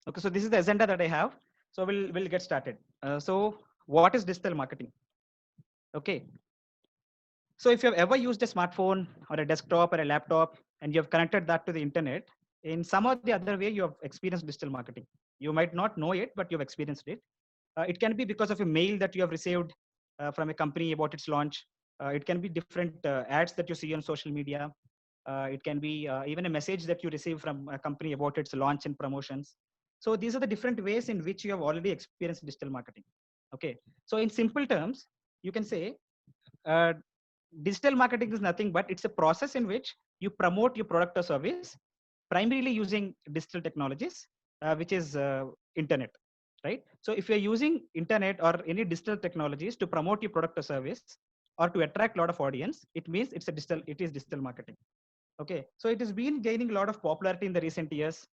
Okay, so this is the agenda that I have. So we'll get started. So what is digital marketing? Okay, so if you have ever used a smartphone or a desktop or a laptop and you have connected that to the internet, in some or the other way, you have experienced digital marketing. You might not know it, but you've experienced it. It can be because of a mail that you have received from a company about its launch. It can be different ads that you see on social media. It can be even a message that you receive from a company about its launch and promotions. So these are the different ways in which you have already experienced digital marketing. Okay. So in simple terms, you can say uh, digital marketing is nothing but it's a process in which you promote your product or service primarily using digital technologies, which is internet, right? So if you're using internet or any digital technologies to promote your product or service or to attract a lot of audience, it means it is digital marketing. Okay, so it has been gaining a lot of popularity in the recent years,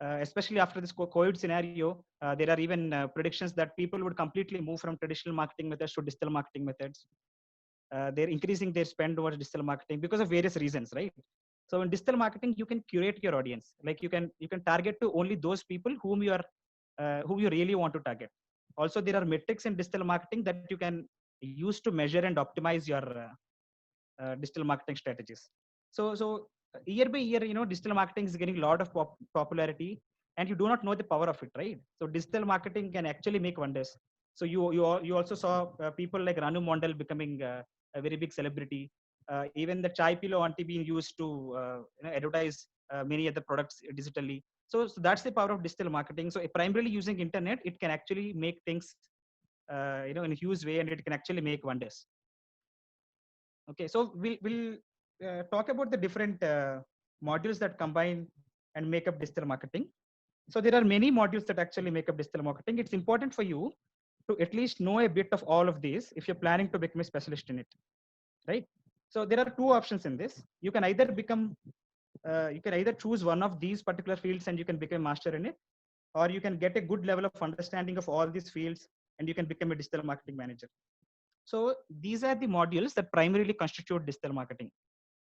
especially after this COVID scenario. There are even predictions that people would completely move from traditional marketing methods to digital marketing methods. They're increasing their spend towards digital marketing because of various reasons, right? So in digital marketing, you can curate your audience. Like you can target to only those people whom you really want to target. Also, there are metrics in digital marketing that you can use to measure and optimize your digital marketing strategies. So year by year, digital marketing is getting a lot of popularity, and you do not know the power of it, right? So digital marketing can actually make wonders. So you also saw people like Ranu Mondal becoming a very big celebrity. Even the chai pillow auntie being used to advertise many other products digitally. So that's the power of digital marketing. So primarily using internet, it can actually make things in a huge way, and it can actually make wonders. Okay, so we'll talk about the different modules that combine and make up digital marketing. So there are many modules that actually make up digital marketing. It's important for you to at least know a bit of all of these if you're planning to become a specialist in it, right? So there are two options in this. You can either choose one of these particular fields and you can become a master in it, or you can get a good level of understanding of all these fields and you can become a digital marketing manager. So these are the modules that primarily constitute digital marketing,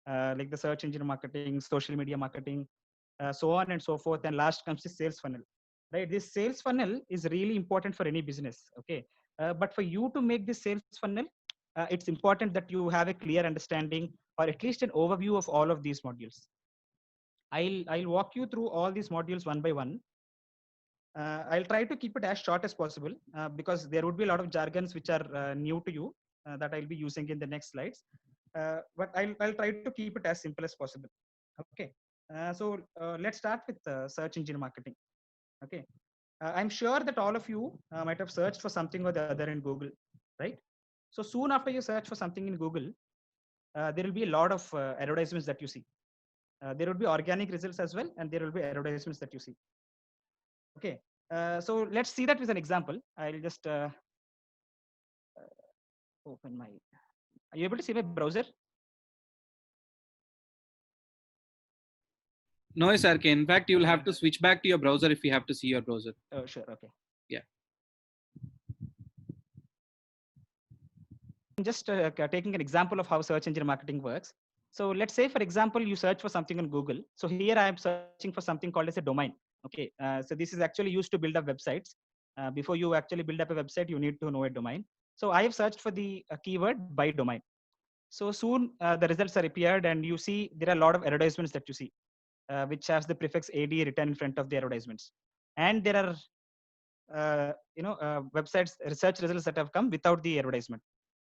like the search engine marketing, social media marketing, so on and so forth. And last comes the sales funnel, right? This sales funnel is really important for any business. Okay, but for you to make this sales funnel, it's important that you have a clear understanding or at least an overview of all of these modules. I'll walk you through all these modules one by one. I'll try to keep it as short as possible because there would be a lot of jargons which are new to you that I'll be using in the next slides. But I'll try to keep it as simple as possible. Okay. So let's start with search engine marketing. Okay. I'm sure that all of you might have searched for something or the other in Google, right? So soon after you search for something in Google, there will be a lot of advertisements that you see. There will be organic results as well, and there will be advertisements that you see. Okay. So let's see that with an example. I'll just open my. Are you able to see my browser? No, SRK. In fact, you will have to switch back to your browser if you have to see your browser. Oh, sure. Okay. Yeah. I'm just taking an example of how search engine marketing works. So let's say, for example, you search for something on Google. So here I am searching for something called as a domain. Okay. So this is actually used to build up websites. Before you actually build up a website, you need to know a domain. So I have searched for the keyword by domain. So soon the results are appeared, and you see there are a lot of advertisements that you see, which has the prefix AD written in front of the advertisements. And there are websites research results that have come without the advertisement.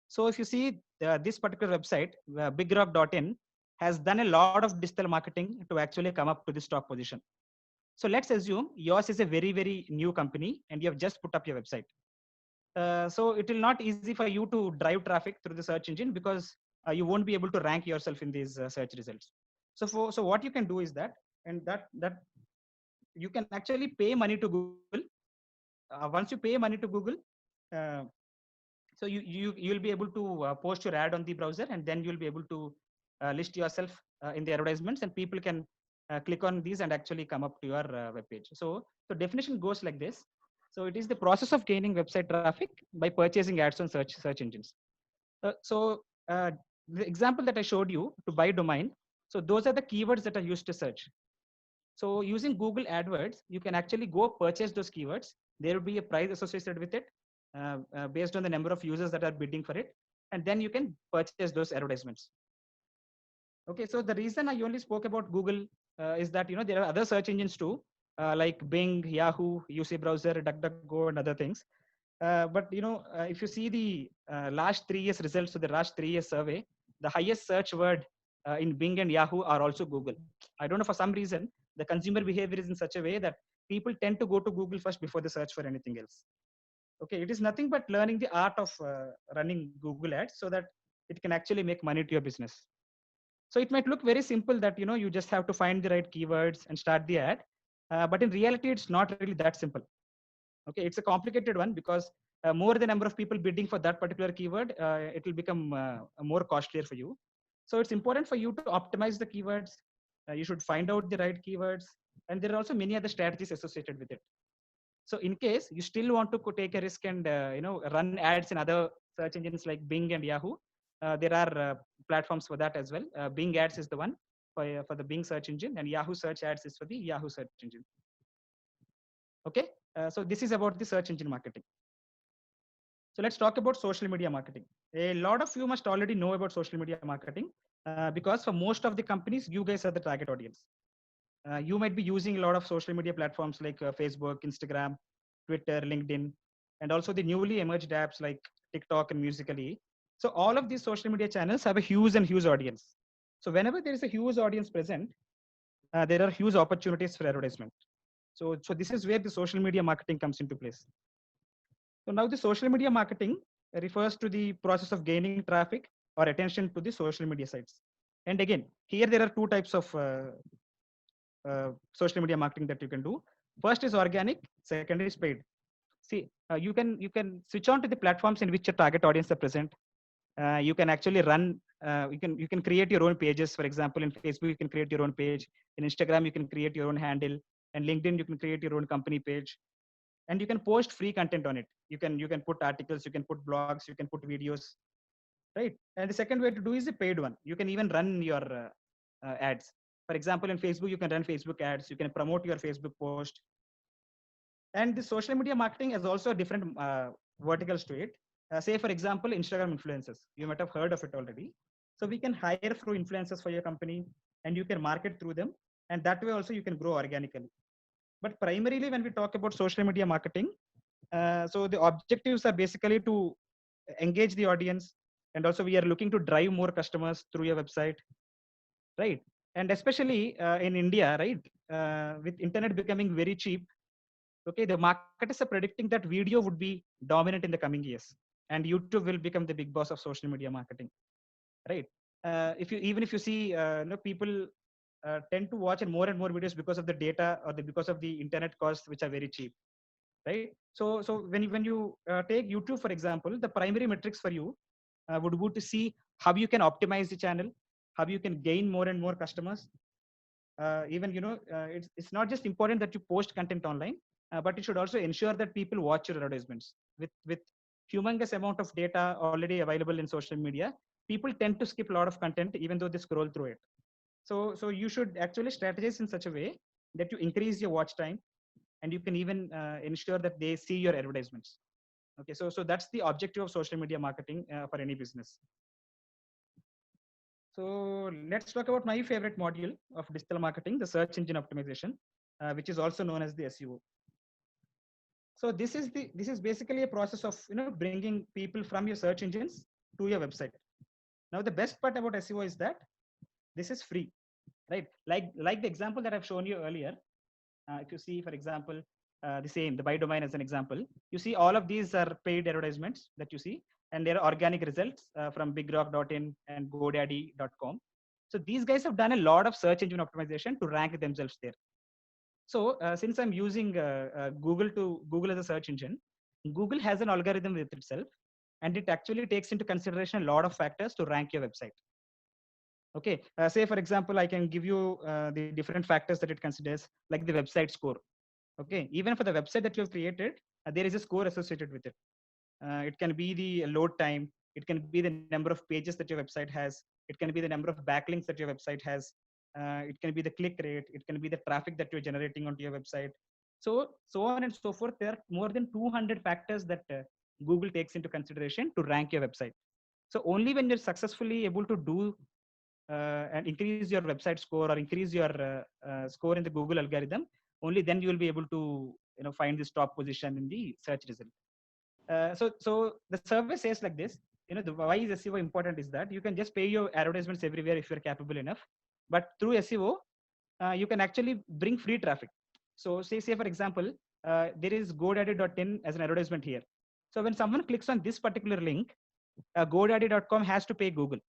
So if you see this particular website, bigrock.in has done a lot of digital marketing to actually come up to this top position. So let's assume yours is a very, very new company and you have just put up your website. So it will not easy for you to drive traffic through the search engine because you won't be able to rank yourself in these search results. So what you can do is that you can actually pay money to Google. Once you pay money to Google, uh, so you'll be able to post your ad on the browser, and then you'll be able to list yourself in the advertisements, and people can click on these and actually come up to your web page. So definition goes like this. So it is the process of gaining website traffic by purchasing ads on search engines. So the example that I showed you to buy domain, so those are the keywords that are used to search. So using Google AdWords, you can actually go purchase those keywords. There will be a price associated with it based on the number of users that are bidding for it. And then you can purchase those advertisements. Okay, so the reason I only spoke about Google is that there are other search engines too, like Bing, Yahoo, UC Browser, DuckDuckGo, and other things. But if you see the last 3 years results to the last 3 years survey, the highest search word in Bing and Yahoo are also Google. I don't know, for some reason, the consumer behavior is in such a way that people tend to go to Google first before they search for anything else. Okay, it is nothing but learning the art of running Google ads so that it can actually make money to your business. So it might look very simple that you just have to find the right keywords and start the ad, but in reality, it's not really that simple. Okay, it's a complicated one because more the number of people bidding for that particular keyword, it will become more costlier for you. So it's important for you to optimize the keywords. You should find out the right keywords, and there are also many other strategies associated with it. So in case you still want to take a risk and run ads in other search engines like Bing and Yahoo, there are platforms for that as well. Bing Ads is the one for the Bing search engine, and Yahoo Search Ads is for the Yahoo search engine. Okay, so this is about the search engine marketing. So let's talk about social media marketing. A lot of you must already know about social media marketing because for most of the companies, you guys are the target audience. You might be using a lot of social media platforms like Facebook, Instagram, Twitter, LinkedIn, and also the newly emerged apps like TikTok and Musical.ly. So all of these social media channels have a huge audience. So whenever there is a huge audience present, there are huge opportunities for advertisement. So this is where the social media marketing comes into place. So now the social media marketing refers to the process of gaining traffic or attention to the social media sites. And again, here there are two types of social media marketing that you can do. First is organic, second is paid. See, you can switch on to the platforms in which your target audience are present. You can actually run. You can create your own pages. For example, in Facebook, you can create your own page. In Instagram, you can create your own handle. And LinkedIn, you can create your own company page. And you can post free content on it. You can put articles, you can put blogs, you can put videos, right? And the second way to do is a paid one. You can even run your ads. For example, in Facebook, you can run Facebook ads. You can promote your Facebook post. And the social media marketing has also different verticals to it. Say, for example, Instagram influencers. You might have heard of it already. So we can hire through influencers for your company, and you can market through them. And that way also you can grow organically. But primarily, when we talk about social media marketing, so the objectives are basically to engage the audience, and also we are looking to drive more customers through your website, right? And especially in India, right, with internet becoming very cheap, okay, the marketers are predicting that video would be dominant in the coming years, and YouTube will become the big boss of social media marketing, right? If you see, people tend to watch more and more videos because of the data or because of the internet costs, which are very cheap, right? So when you take YouTube for example, the primary metrics for you would be to see how you can optimize the channel, how you can gain more and more customers. Even it's not just important that you post content online, but it should also ensure that people watch your advertisements. With humongous amount of data already available in social media, people tend to skip a lot of content even though they scroll through it. So you should actually strategize in such a way that you increase your watch time, and you can even ensure that they see your advertisements. Okay, so that's the objective of social media marketing for any business. So let's talk about my favorite module of digital marketing, the search engine optimization, which is also known as the SEO. So this is basically a process of bringing people from your search engines to your website. Now the best part about SEO is that this is free, right? Like the example that I've shown you earlier. If you see, for example, the buy domain as an example, you see all of these are paid advertisements that you see, and there are organic results from bigrock.in and godaddy.com. So these guys have done a lot of search engine optimization to rank themselves there. So since I'm using Google as a search engine, Google has an algorithm with itself, and it actually takes into consideration a lot of factors to rank your website. Okay, say for example, I can give you the different factors that it considers, like the website score. Okay, even for the website that you have created, there is a score associated with it. It can be the load time. It can be the number of pages that your website has. It can be the number of backlinks that your website has. it can be the click rate, it can be the traffic that you're generating onto your website. So on and so forth. There are more than 200 factors that Google takes into consideration to rank your website. So only when you're successfully able to do and increase your website score or increase your score in the Google algorithm, only then you will be able to find this top position in the search result. So the survey says like this. The why is SEO important is that you can just pay your advertisements everywhere if you're capable enough, but through SEO you can actually bring free traffic. So say for example, there is GoDaddy.in as an advertisement here. So when someone clicks on this particular link, GoDaddy.com has to pay Google.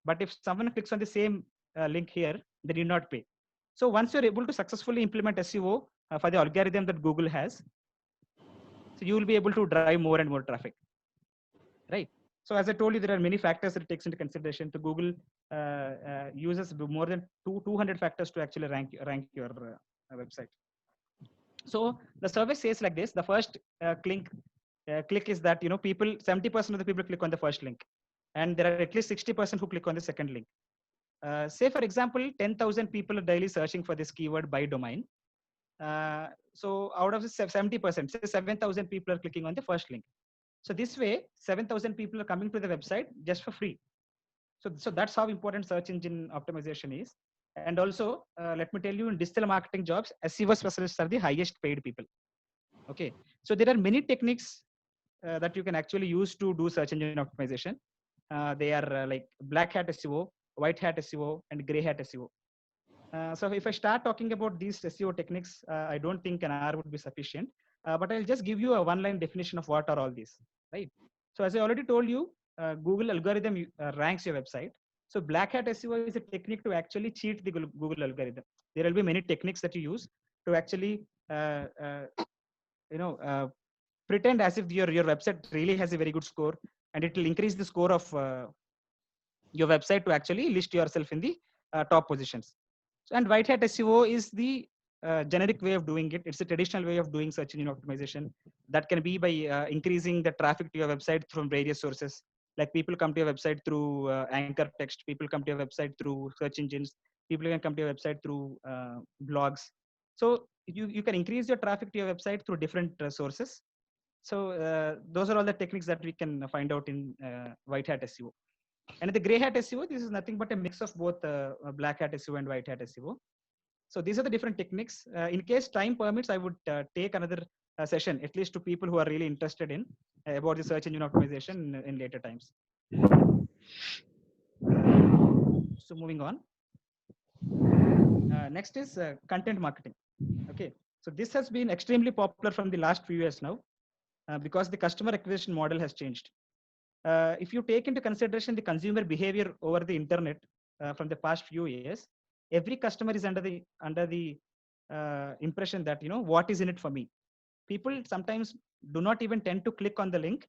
But if someone clicks on the same link here, they need not pay. So once you're able to successfully implement SEO for the algorithm that Google has, so you will be able to drive more and more traffic, right? So as I told you, there are many factors that it takes into consideration. To Google uses more than 200 factors to actually rank your website. So the survey says like this: the first click is that people 70% of the people click on the first link, and there are at least 60% who click on the second link. Say for example, 10,000 people are daily searching for this keyword by domain. So out of the 70%, say 7,000 people are clicking on the first link. So this way, 7,000 people are coming to the website just for free. So that's how important search engine optimization is. And also, let me tell you, in digital marketing jobs, SEO specialists are the highest paid people. Okay. So there are many techniques that you can actually use to do search engine optimization. They are like black hat SEO, white hat SEO, and gray hat SEO. So if I start talking about these SEO techniques, I don't think an hour would be sufficient. But I'll just give you a one-line definition of what are all these, right? So as I already told you, Google algorithm ranks your website. So black hat SEO is a technique to actually cheat the Google algorithm. There will be many techniques that you use to actually, pretend as if your website really has a very good score, and it will increase the score of your website to actually list yourself in the top positions. And white hat SEO is the generic way of doing it. It's a traditional way of doing search engine optimization. That can be by increasing the traffic to your website from various sources. Like people come to your website through anchor text, people come to your website through search engines, people can come to your website through blogs. So you can increase your traffic to your website through different sources. So those are all the techniques that we can find out in white hat SEO. And the gray hat SEO, this is nothing but a mix of both black hat SEO and white hat SEO. So these are the different techniques. In case time permits, I would take another session, at least to people who are really interested in about the search engine optimization in later times. So moving on. Next is content marketing. Okay, so this has been extremely popular from the last few years now because the customer acquisition model has changed. If you take into consideration the consumer behavior over the internet from the past few years, every customer is under the impression that what is in it for me. People sometimes do not even tend to click on the link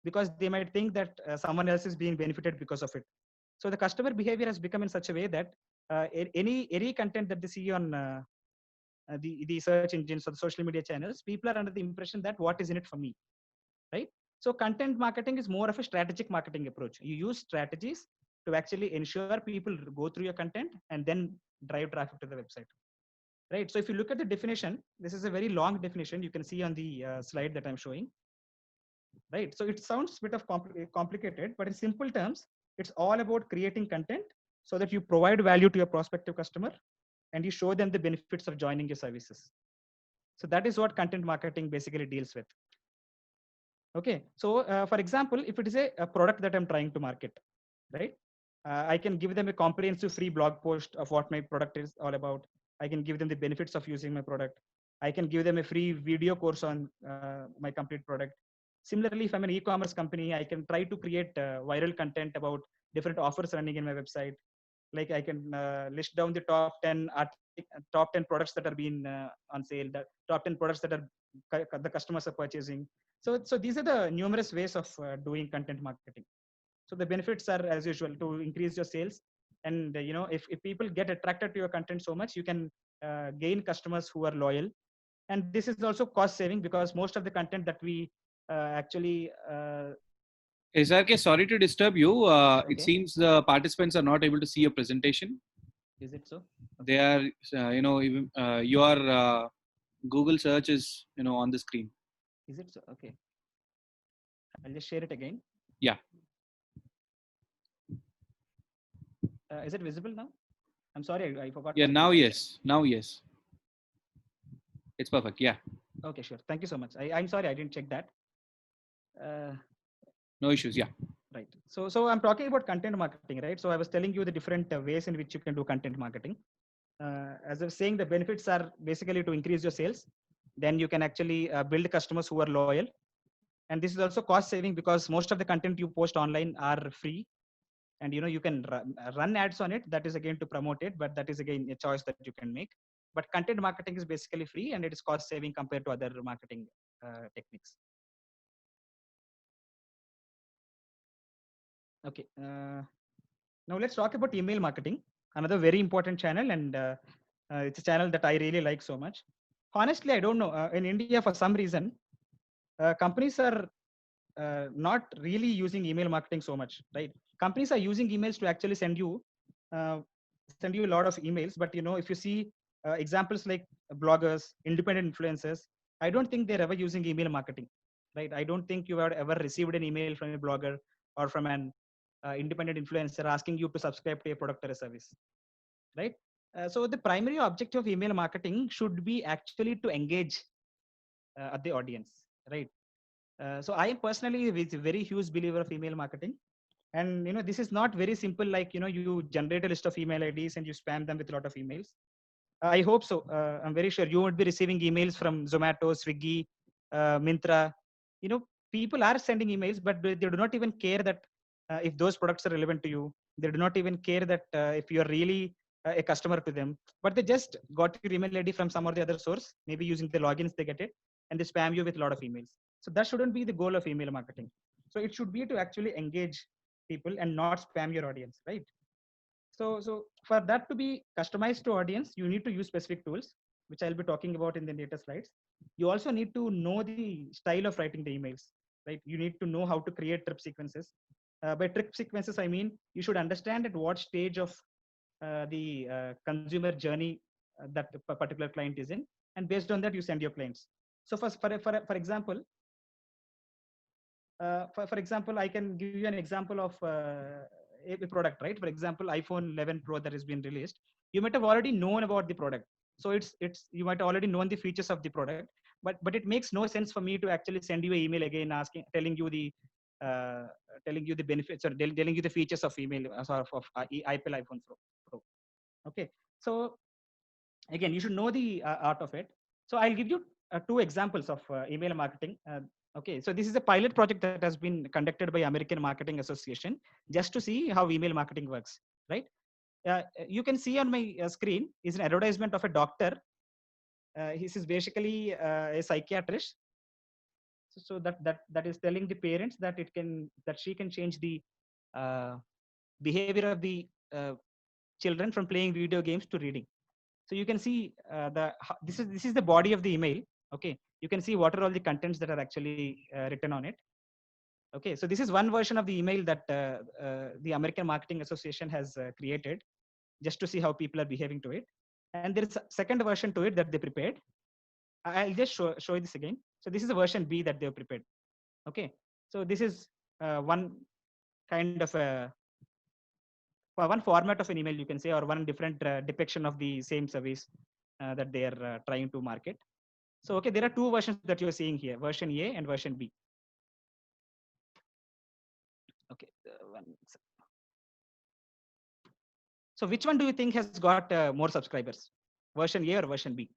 because they might think that someone else is being benefited because of it. So the customer behavior has become in such a way that any content that they see on the search engines or the social media channels, people are under the impression that what is in it for me, right? So content marketing is more of a strategic marketing approach. You use strategies to actually ensure people go through your content and then drive traffic to the website, right? So if you look at the definition, this is a very long definition. You can see on the slide that I'm showing, right? So it sounds a bit of complicated, but in simple terms, it's all about creating content so that you provide value to your prospective customer and you show them the benefits of joining your services. So that is what content marketing basically deals with. Okay, so for example, if it is a product that I'm trying to market, right? I can give them a comprehensive free blog post of what my product is all about. I can give them the benefits of using my product. I can give them a free video course on my complete product. Similarly, if I'm an e-commerce company, I can try to create viral content about different offers running in my website. Like I can list down the top 10 products that are being on sale, the top 10 products that are the customers are purchasing. So these are the numerous ways of doing content marketing. So the benefits are as usual to increase your sales. And if people get attracted to your content so much, you can gain customers who are loyal. And this is also cost saving because most of the content that we actually SRK, sorry to disturb you. Okay. It seems the participants are not able to see your presentation. Is it so? They are, even your Google search is, on the screen. Is it so? Okay. I'll just share it again. Yeah. Is it visible now? I'm sorry, I forgot. Yeah. to- Now, yes. Now, yes. It's perfect. Yeah. Okay, sure. Thank you so much. I'm sorry, I didn't check that. Uh, No issues. Yeah. right. So I'm talking about content marketing, right? So I was telling you the different ways in which you can do content marketing. As I was saying, the benefits are basically to increase your sales. Then you can actually build customers who are loyal. And this is also cost saving because most of the content you post online are free. And you can run ads on it. That is again to promote it, but that is again a choice that you can make. But content marketing is basically free and it is cost saving compared to other marketing techniques. Okay. Now let's talk about email marketing, another very important channel, and it's a channel that I really like so much. Honestly, I don't know. In India, for some reason, companies are not really using email marketing so much, right? Companies are using emails to actually uh, send you a lot of emails. But if you see examples like bloggers, independent influencers, I don't think they're ever using email marketing, right? I don't think you have ever received an email from a blogger or from an independent influencer asking you to subscribe to a product or a service, right? So the primary objective of email marketing should be actually to engage the audience, right? So I am personally a very huge believer of email marketing. And this is not very simple, like you generate a list of email IDs and you spam them with a lot of emails. I hope so. I'm very sure you would be receiving emails from Zomato, Swiggy, Mintra. People are sending emails, but they do not even care that if those products are relevant to you. They do not even care that if you are really a customer to them. But they just got your email ID from some or the other source, maybe using the logins they get it, and they spam you with a lot of emails. So that shouldn't be the goal of email marketing. So it should be to actually engage people and not spam your audience, right? So for that to be customized to audience, you need to use specific tools, which I'll be talking about in the later slides. You also need to know the style of writing the emails, right? You need to know how to create trip sequences. By trip sequences, I mean you should understand at what stage of the consumer journey that a particular client is in, and based on that, you send your clients. So for example, for example, I can give you an example of a product, right? For example, iPhone 11 Pro that has been released. You might have already known about the product, so it's you might already known the features of the product, but it makes no sense for me to actually send you an email again asking, uh, telling you the benefits or telling you the features of email of Apple iPhone Pro. Okay, so again, you should know the art of it. So I'll give you two examples of email marketing. Okay, so this is a pilot project that has been conducted by American Marketing Association just to see how email marketing works, right? You can see on my screen is an advertisement of a doctor. This is basically a psychiatrist. So that is telling the parents that she can change the uh, behavior of the children from playing video games to reading. So you can see this is the body of the email. Okay, you can see what are all the contents that are actually written on it. Okay, so this is one version of the email that the American Marketing Association has created just to see how people are behaving to it. And there is a second version to it that they prepared. I'll just show you this again. So this is a version B that they've prepared. Okay, so this is one kind of a one format of an email, you can say, or one different depiction of the same service that they are trying to market. So, okay, there are two versions that you're seeing here, version A and version B. Okay. So which one do you think has got more subscribers, version A or version B?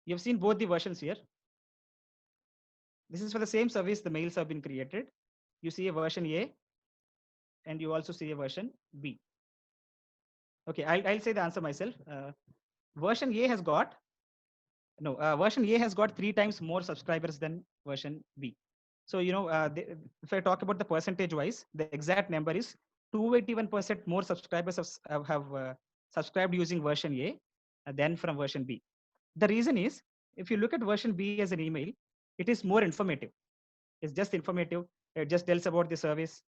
You've seen both the versions here. This is for the same service, the mails have been created. You see a version A and you also see a version B. Okay, I'll say the answer myself. Version A has got, no, version A has got 3 times more subscribers than version B. So, if I talk about the percentage wise, the exact number is 281% more subscribers have subscribed using version A than from version B. The reason is, if you look at version B as an email, it is more informative. It's just informative. It just tells about the service.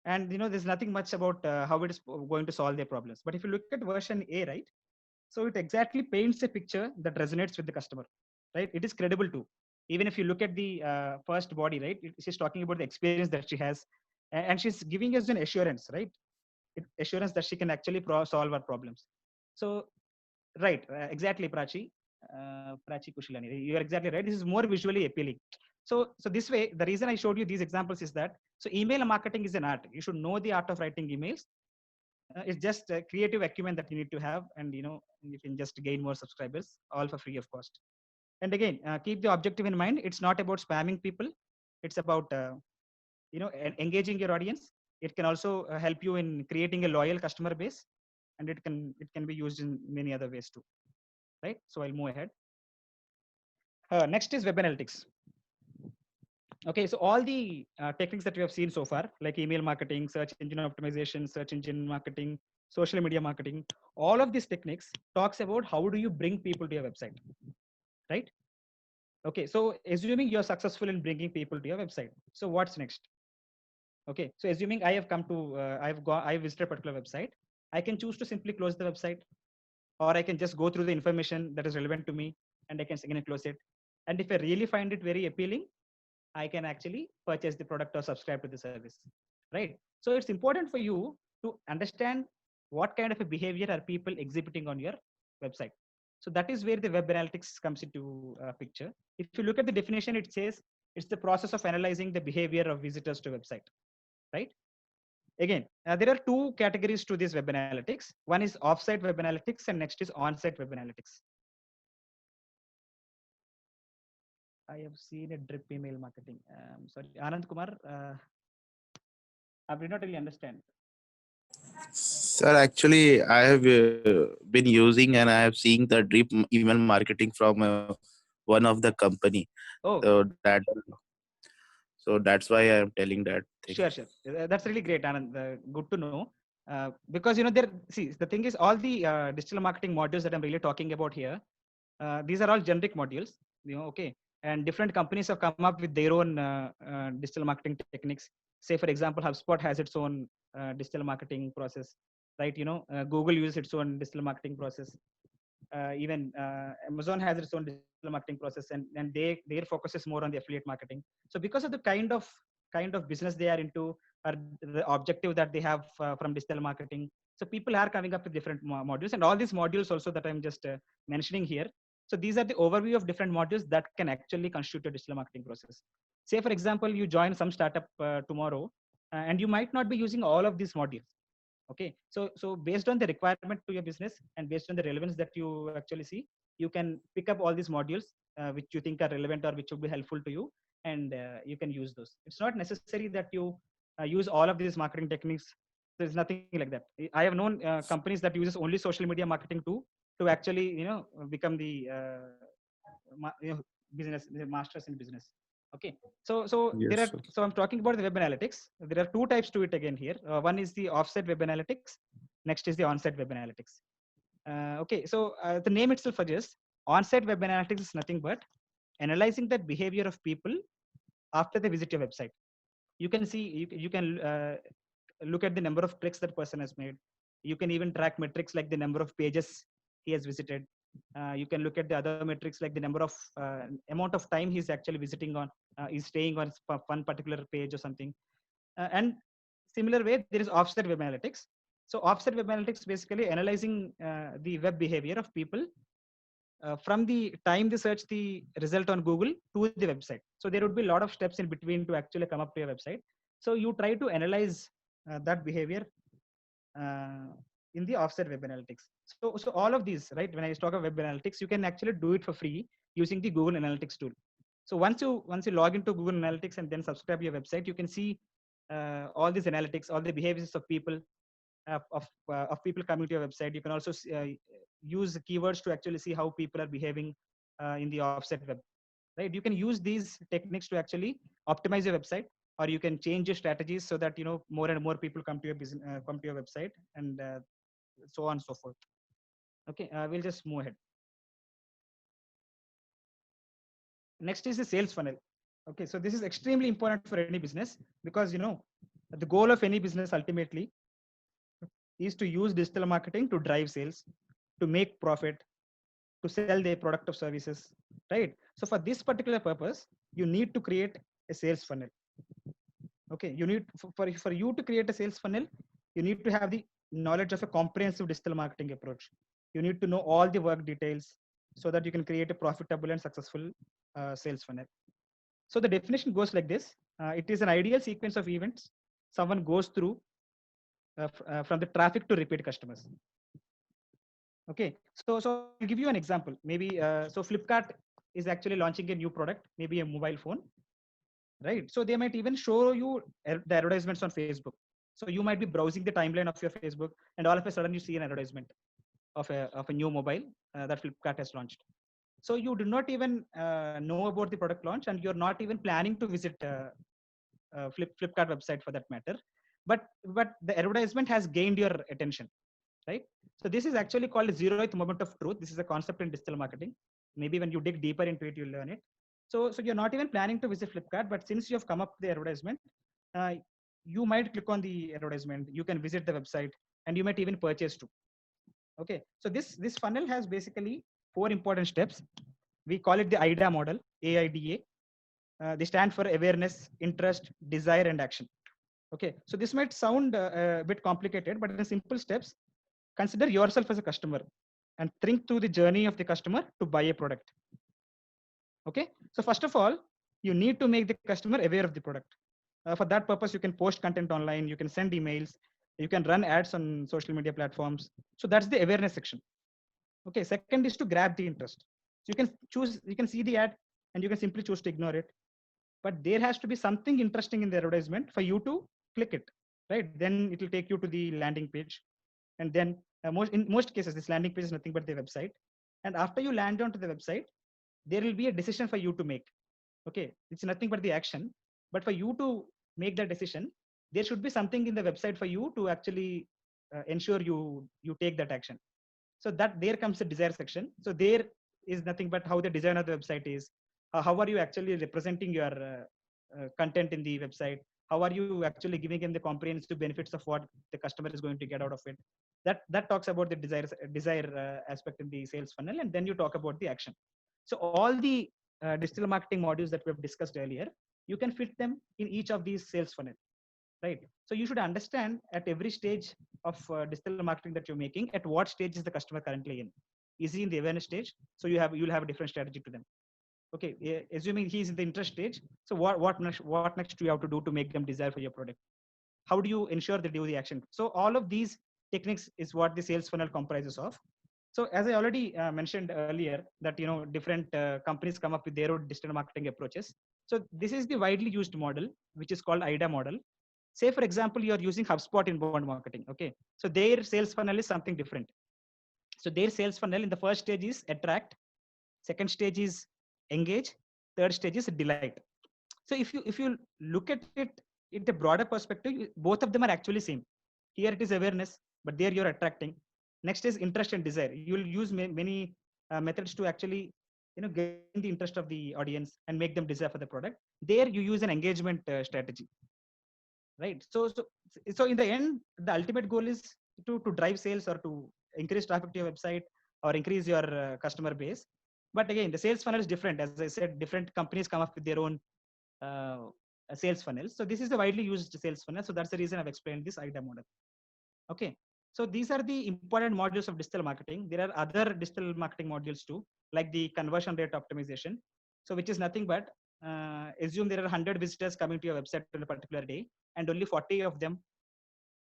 and there's nothing much about how it is going to solve their problems. But if you look at version A, right, so it exactly paints a picture that resonates with the customer, right? It is credible too. Even if you look at the first body, right, she's talking about the experience that she has, and she's giving us an assurance, right? Assurance that she can actually solve our problems. So, right, exactly, Prachi Kushilani, you are exactly right. This is more visually appealing. So this way, the reason I showed you these examples is that so email marketing is an art. You should know the art of writing emails. It's just a creative acumen that you need to have, and you can just gain more subscribers, all for free of cost. And again, keep the objective in mind. It's not about spamming people. It's about engaging your audience. It can also help you in creating a loyal customer base, and it can be used in many other ways too, right? So I'll move ahead. Next is web analytics. Okay, so all the techniques that we have seen so far, like email marketing, search engine optimization, search engine marketing, social media marketing, all of these techniques talks about how do you bring people to your website, right? Okay, so assuming you're successful in bringing people to your website, so what's next? Okay, so assuming I have come to, I visited a particular website, I can choose to simply close the website, or I can just go through the information that is relevant to me, and I can again close it. And if I really find it very appealing, I can actually purchase the product or subscribe to the service, right? So it's important for you to understand what kind of a behavior are people exhibiting on your website. So that is where the web analytics comes into picture. If you look at the definition, it says it's the process of analyzing the behavior of visitors to a website, right? Again, there are two categories to this web analytics. One is offsite web analytics, and next is on-site web analytics. I have seen a drip email marketing. Sorry, Anand Kumar. I did not really understand. Sir, actually, I have been using and I have seen the drip email marketing from one of the company. Oh, So that's why I am telling that thing. sure, sure. That's really great, Anand. Good to know. Because there. See, the thing is, all the digital marketing modules that I'm really talking about here, these are all generic modules. Okay, and different companies have come up with their own digital marketing techniques. Say, for example, HubSpot has its own digital marketing process, right? Google uses its own digital marketing process. Even Amazon has its own digital marketing process, and their focus is more on the affiliate marketing. So because of the kind of business they are into, or the objective that they have from digital marketing, so people are coming up with different modules, and all these modules also that I'm just mentioning here. So these are the overview of different modules that can actually constitute a digital marketing process. Say, for example, you join some startup tomorrow, and you might not be using all of these modules. Okay, so based on the requirement to your business and based on the relevance that you actually see, you can pick up all these modules which you think are relevant or which will be helpful to you, and you can use those. It's not necessary that you use all of these marketing techniques. There's nothing like that. I have known companies that uses only social media marketing too, to actually become the business, the masters in business. Okay, so there Yes, are, sir. so I'm talking about the web analytics. There are two types to it again here. One is the offsite web analytics, next is the onsite web analytics. Okay, so the name itself suggests on-site web analytics is nothing but analyzing the behavior of people after they visit your website. You can see, you can look at the number of clicks that person has made. You can even track metrics like the number of pages he has visited. You can look at the other metrics like the number of amount of time he's actually visiting on, is staying on one particular page or something. And similar way, there is offset web analytics. So offset web analytics basically analyzing the web behavior of people from the time they search the result on Google to the website. So there would be a lot of steps in between to actually come up to your website. So you try to analyze that behavior uh, in the offset web analytics. So all of these, right? When I talk of web analytics, you can actually do it for free using the Google Analytics tool. So once you log into Google Analytics and then subscribe your website, you can see all these analytics, all the behaviors of people, of people coming to your website. You can also use keywords to actually see how people are behaving in the offset web, right? You can use these techniques to actually optimize your website, or you can change your strategies so that more and more people come to your business, come to your website, and so on and so forth. Okay, we'll just move ahead. Next is the sales funnel. Okay, so this is extremely important for any business, because The goal of any business ultimately is to use digital marketing to drive sales, to make profit, to sell their product or services, right? So for this particular purpose, you need to create a sales funnel. Okay, you need for you to create a sales funnel, you need to have the knowledge of a comprehensive digital marketing approach. You need to know all the work details so that you can create a profitable and successful sales funnel. So the definition goes like this: it is an ideal sequence of events someone goes through from the traffic to repeat customers. Okay, so I'll give you an example. Maybe so Flipkart is actually launching a new product, maybe a mobile phone, right? So they might even show you the advertisements on Facebook. So you might be browsing the timeline of your Facebook, and all of a sudden you see an advertisement of a new mobile that Flipkart has launched. So you do not even know about the product launch, and you're not even planning to visit Flipkart website for that matter. But the advertisement has gained your attention, right? So this is actually called a zeroth moment of truth. This is a concept in digital marketing. Maybe when you dig deeper into it, you'll learn it. So you're not even planning to visit Flipkart, but since you have come up with the advertisement, uh, you might click on the advertisement. You can visit the website, and you might even purchase too. Okay, so this funnel has basically 4 important steps. We call it the AIDA model, AIDA. They stand for awareness, interest, desire, and action. Okay, so this might sound a bit complicated, but in simple steps, consider yourself as a customer and think through the journey of the customer to buy a product. Okay, so first of all, you need to make the customer aware of the product. For that purpose, you can post content online, you can send emails, you can run ads on social media platforms. So that's the awareness section. Okay, second is to grab the interest. So you can see the ad and you can simply choose to ignore it. But there has to be something interesting in the advertisement for you to click it, right? Then it will take you to the landing page. And then in most cases, this landing page is nothing but the website. And after you land onto the website, there will be a decision for you to make. Okay, it's nothing but the action. But for you to make that decision, there should be something in the website for you to actually ensure you take that action. So that there comes the desire section. So there is nothing but how the design of the website is. How are you actually representing your content in the website? How are you actually giving them the comprehensive benefits of what the customer is going to get out of it? That talks about the desire aspect in the sales funnel, and then you talk about the action. So all the digital marketing modules that we have discussed earlier, you can fit them in each of these sales funnel, right? So you should understand at every stage of digital marketing that you're making, at what stage is the customer currently in. Is he in the awareness stage? So you'll have a different strategy to them. Okay, assuming he's in the interest stage, so what next do you have to do to make them desire for your product? How do you ensure they do the action? So all of these techniques is what the sales funnel comprises of. So as I already mentioned earlier, that different companies come up with their own digital marketing approaches. So this is the widely used model, which is called AIDA model. Say for example, you are using HubSpot inbound marketing. Okay, so their sales funnel is something different. So their sales funnel in the first stage is attract, second stage is engage, third stage is delight. So if you look at it in the broader perspective, both of them are actually same. Here it is awareness, but there you're attracting. Next is interest and desire. You'll use many methods to actually gain the interest of the audience and make them desire for the product. There you use an engagement strategy, right? So in the end, the ultimate goal is to drive sales or to increase traffic to your website or increase your customer base. But again, the sales funnel is different. As I said, different companies come up with their own uh, sales funnels. So this is the widely used sales funnel. So that's the reason I've explained this AIDA model. Okay, so these are the important modules of digital marketing. There are other digital marketing modules too, like the conversion rate optimization. So which is nothing but assume there are 100 visitors coming to your website on a particular day, and only 40 of them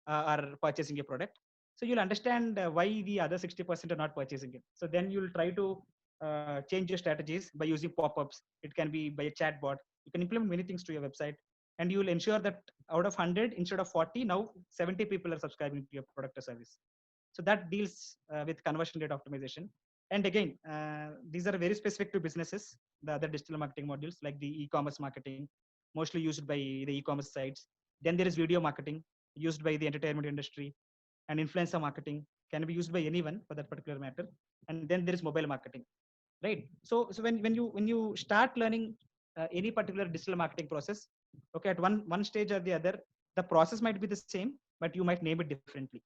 are purchasing a product. So you'll understand why the other 60% are not purchasing it. So then you'll try to change your strategies by using pop-ups. It can be by a chat bot. You can implement many things to your website, and you will ensure that out of 100, instead of 40, now 70 people are subscribing to your product or service. So that deals with conversion rate optimization. And again, these are very specific to businesses. The other digital marketing modules, like the e-commerce marketing, mostly used by the e-commerce sites. Then there is video marketing, used by the entertainment industry, and influencer marketing can be used by anyone for that particular matter. And then there is mobile marketing, right? So when you start learning any particular digital marketing process, okay, at one stage or the other, the process might be the same, but you might name it differently,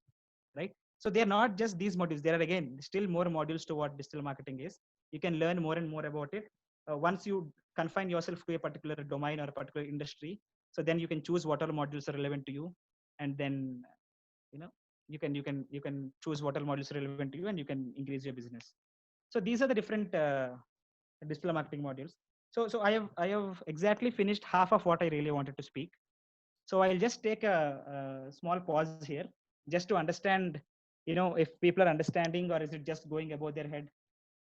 right? So they are not just these modules. There are again still more modules to what digital marketing is. You can learn more and more about it. Once you confine yourself to a particular domain or a particular industry, so then you can choose what all modules are relevant to you, and then you know you can choose what all modules are relevant to you, and you can increase your business. So these are the different digital marketing modules. So I have exactly finished half of what I really wanted to speak. So I'll just take a small pause here, just to understand, if people are understanding, or is it just going above their head,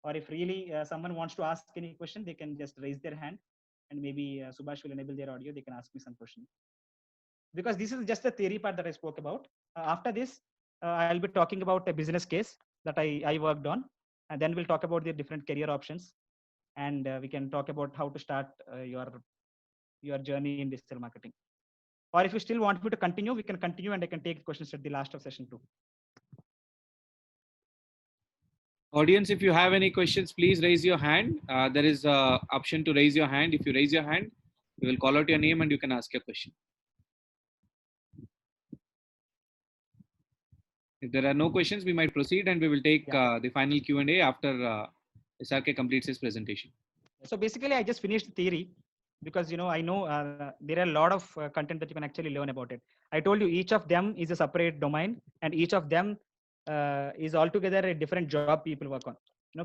or if really someone wants to ask any question, they can just raise their hand, and maybe Subhash will enable their audio. They can ask me some question, because this is just the theory part that I spoke about. After this, I'll be talking about a business case that I worked on, and then we'll talk about the different career options, and we can talk about how to start your journey in digital marketing. Or if you still want me to continue, we can continue, and I can take questions at the last of session 2. Audience, if you have any questions, please raise your hand. There is a option to raise your hand. If you raise your hand, we will call out your name and you can ask your question. If there are no questions, we might proceed and we will take the final Q&A after SRK completes his presentation. So basically, I just finished the theory, because I know there are a lot of content that you can actually learn about it. I told you each of them is a separate domain, and each of them is altogether a different job people work on.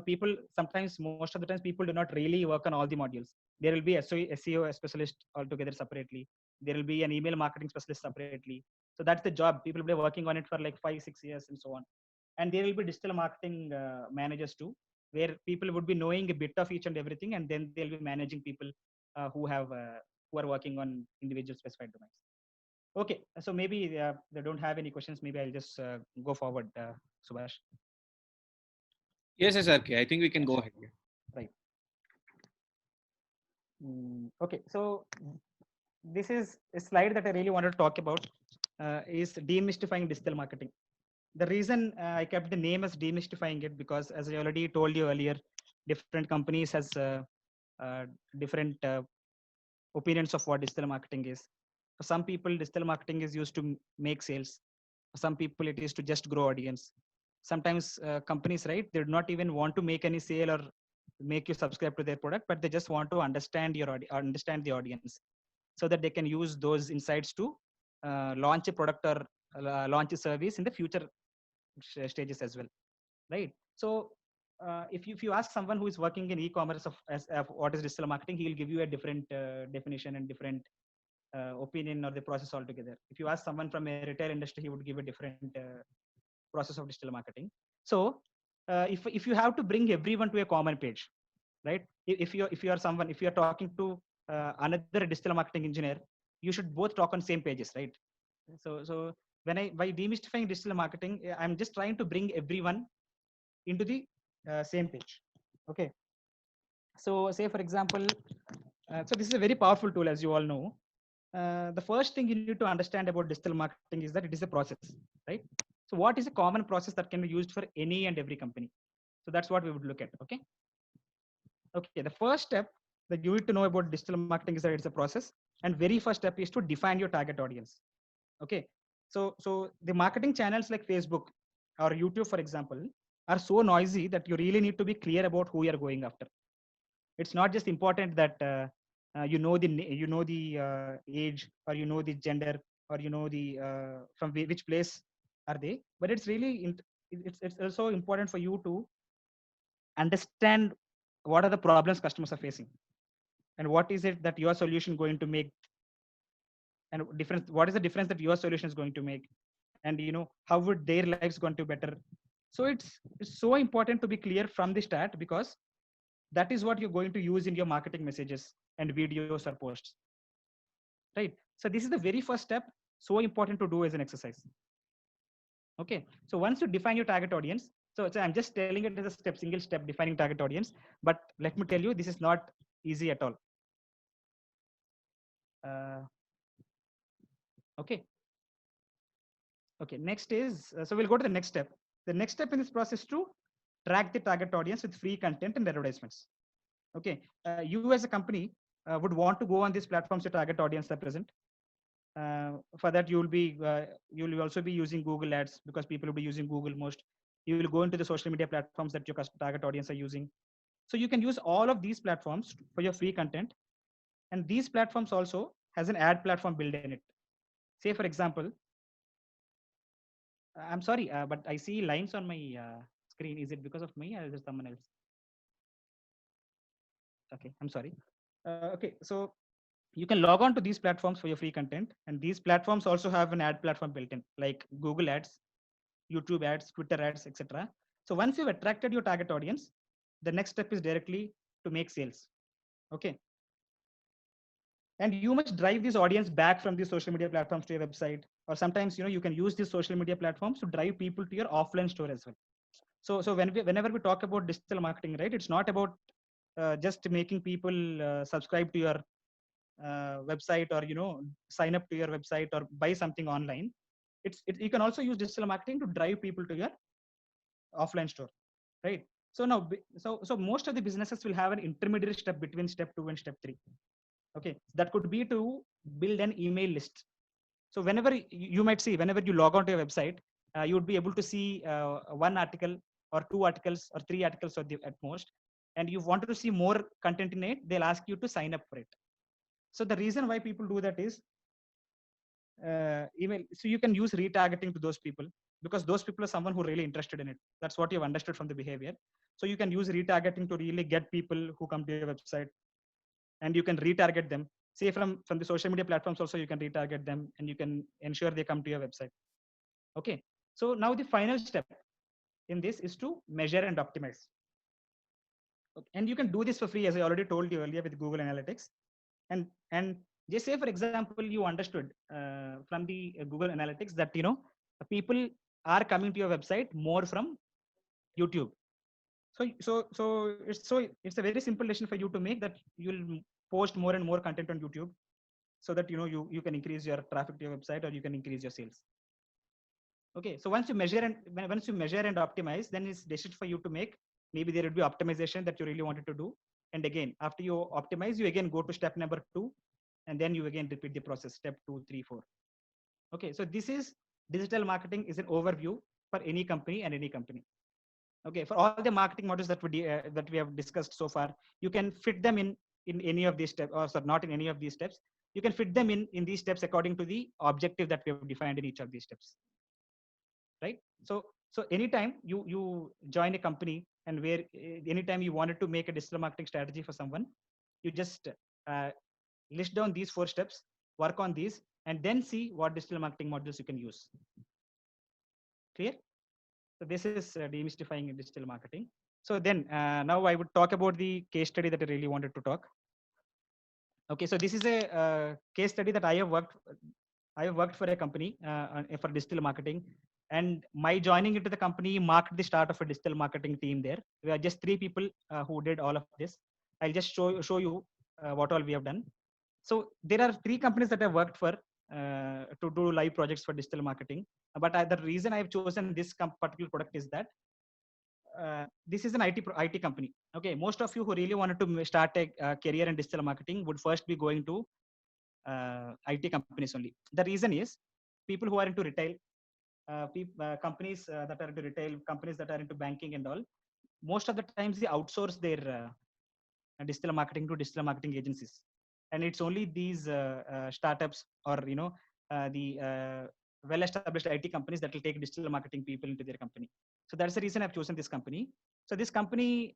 People sometimes, most of the times, people do not really work on all the modules. There will be a SEO specialist altogether separately. There will be an email marketing specialist separately. So that's the job. People will be working on it for like 5-6 years and so on. And there will be digital marketing managers too, where people would be knowing a bit of each and everything, and then they'll be managing people who are working on individual specified domains. Okay, so maybe they don't have any questions. Maybe I'll just go forward, Subhash. Yes, SRK, I think we can go ahead. Right. Okay, so this is a slide that I really wanted to talk about, is demystifying digital marketing. The reason I kept the name as demystifying it, because as I already told you earlier, different companies has different opinions of what digital marketing is. For some people, digital marketing is used to make sales. For some people, it is to just grow audience. Sometimes companies, right, they do not even want to make any sale or make you subscribe to their product, but they just want to understand understand the audience, so that they can use those insights to launch a product or launch a service in the future stages as well, right? So if you ask someone who is working in e-commerce of what is digital marketing, he will give you a different definition and different opinion or the process altogether. If you ask someone from a retail industry, he would give a different process of digital marketing. So if you have to bring everyone to a common page, right? If you are someone, if you are talking to another digital marketing engineer, you should both talk on same pages, right? So by demystifying digital marketing, I'm just trying to bring everyone into the same page. Okay. So say for example, so this is a very powerful tool, as you all know. The first thing you need to understand about digital marketing is that it is a process, right? So what is a common process that can be used for any and every company? So that's what we would look at. Okay. Okay. The first step that you need to know about digital marketing is that it's a process, and very first step is to define your target audience. Okay. So the marketing channels like Facebook or YouTube, for example, are so noisy that you really need to be clear about who you're going after. It's not just important that you know the age, or you know the gender, or you know the from which place are they, but it's really it's also important for you to understand what are the problems customers are facing, and what is it that your solution going to make, and difference, what is the difference that your solution is going to make, and how would their lives going to better. So it's so important to be clear from the start, because that is what you're going to use in your marketing messages and videos or posts, right? So this is the very first step, so important to do as an exercise. Okay, so once you define your target audience, so I'm just telling it as a single step, defining target audience, but let me tell you, this is not easy at all. Okay. Okay, next is, so we'll go to the next step. The next step in this process to track the target audience with free content and advertisements. Okay, you as a company would want to go on these platforms to target audience that present. For that, you'll also be using Google Ads because people will be using Google most. You will go into the social media platforms that your target audience are using. So you can use all of these platforms for your free content, and these platforms also has an ad platform built in it. Say for example, I'm sorry, but I see lines on my screen. Is it because of me or is it someone else? Okay, I'm sorry. Okay, so you can log on to these platforms for your free content, and these platforms also have an ad platform built in, like Google Ads, YouTube ads, Twitter ads, etc. So once you've attracted your target audience, the next step is directly to make sales. Okay. And you must drive this audience back from these social media platforms to your website, or sometimes you can use these social media platforms to drive people to your offline store as well. So whenever we talk about digital marketing, right, it's not about just making people subscribe to your website, or sign up to your website or buy something online. You can also use digital marketing to drive people to your offline store, right? So now, so most of the businesses will have an intermediary step between step 2 and step 3. Okay, that could be to build an email list. So whenever you might see, whenever you log on to your website, you would be able to see one article or 2 articles or 3 articles at most, and you wanted to see more content in it, they'll ask you to sign up for it. So the reason why people do that is email. So you can use retargeting to those people, because those people are someone who really interested in it. That's what you've understood from the behavior. So you can use retargeting to really get people who come to your website, and you can retarget them. Say from the social media platforms also, you can retarget them, and you can ensure they come to your website. Okay. So now the final step in this is to measure and optimize. Okay. And you can do this for free, as I already told you earlier, with Google Analytics. And just say, for example, you understood from the Google Analytics that people are coming to your website more from YouTube. So it's a very simple decision for you to make, that you'll post more and more content on YouTube, so that you can increase your traffic to your website, or you can increase your sales. Okay, so once you measure and optimize, then it's decision for you to make. Maybe there would be optimization that you really wanted to do, and again, after you optimize, you again go to step number 2, and then you again repeat the process, step 2, 3, 4. Okay, so this is digital marketing is an overview for any company and any company. Okay, for all the marketing models that we have discussed so far, you can fit them in any of these steps, or sorry, not in any of these steps. You can fit them in these steps according to the objective that we have defined in each of these steps, right? So anytime you join a company, and where anytime you wanted to make a digital marketing strategy for someone, you just uh, list down these 4 steps, work on these, and then see what digital marketing modules you can use. Clear? So this is demystifying digital marketing. So then now I would talk about the case study that I really wanted to talk. Okay, so this is a case study that I have worked for a company for digital marketing, and my joining into the company marked the start of a digital marketing team there. We are just 3 people who did all of this. I'll just show you what all we have done. So there are 3 companies that I worked for to do live projects for digital marketing. But the reason I've chosen this particular product is that this is an IT company. Okay, most of you who really wanted to start a career in digital marketing would first be going to IT companies only. The reason is, people who are into retail, companies that are into retail, companies that are into banking and all, most of the times they outsource their digital marketing to digital marketing agencies, and it's only these startups, or the well-established IT companies that will take digital marketing people into their company. So that's the reason I've chosen this company. So this company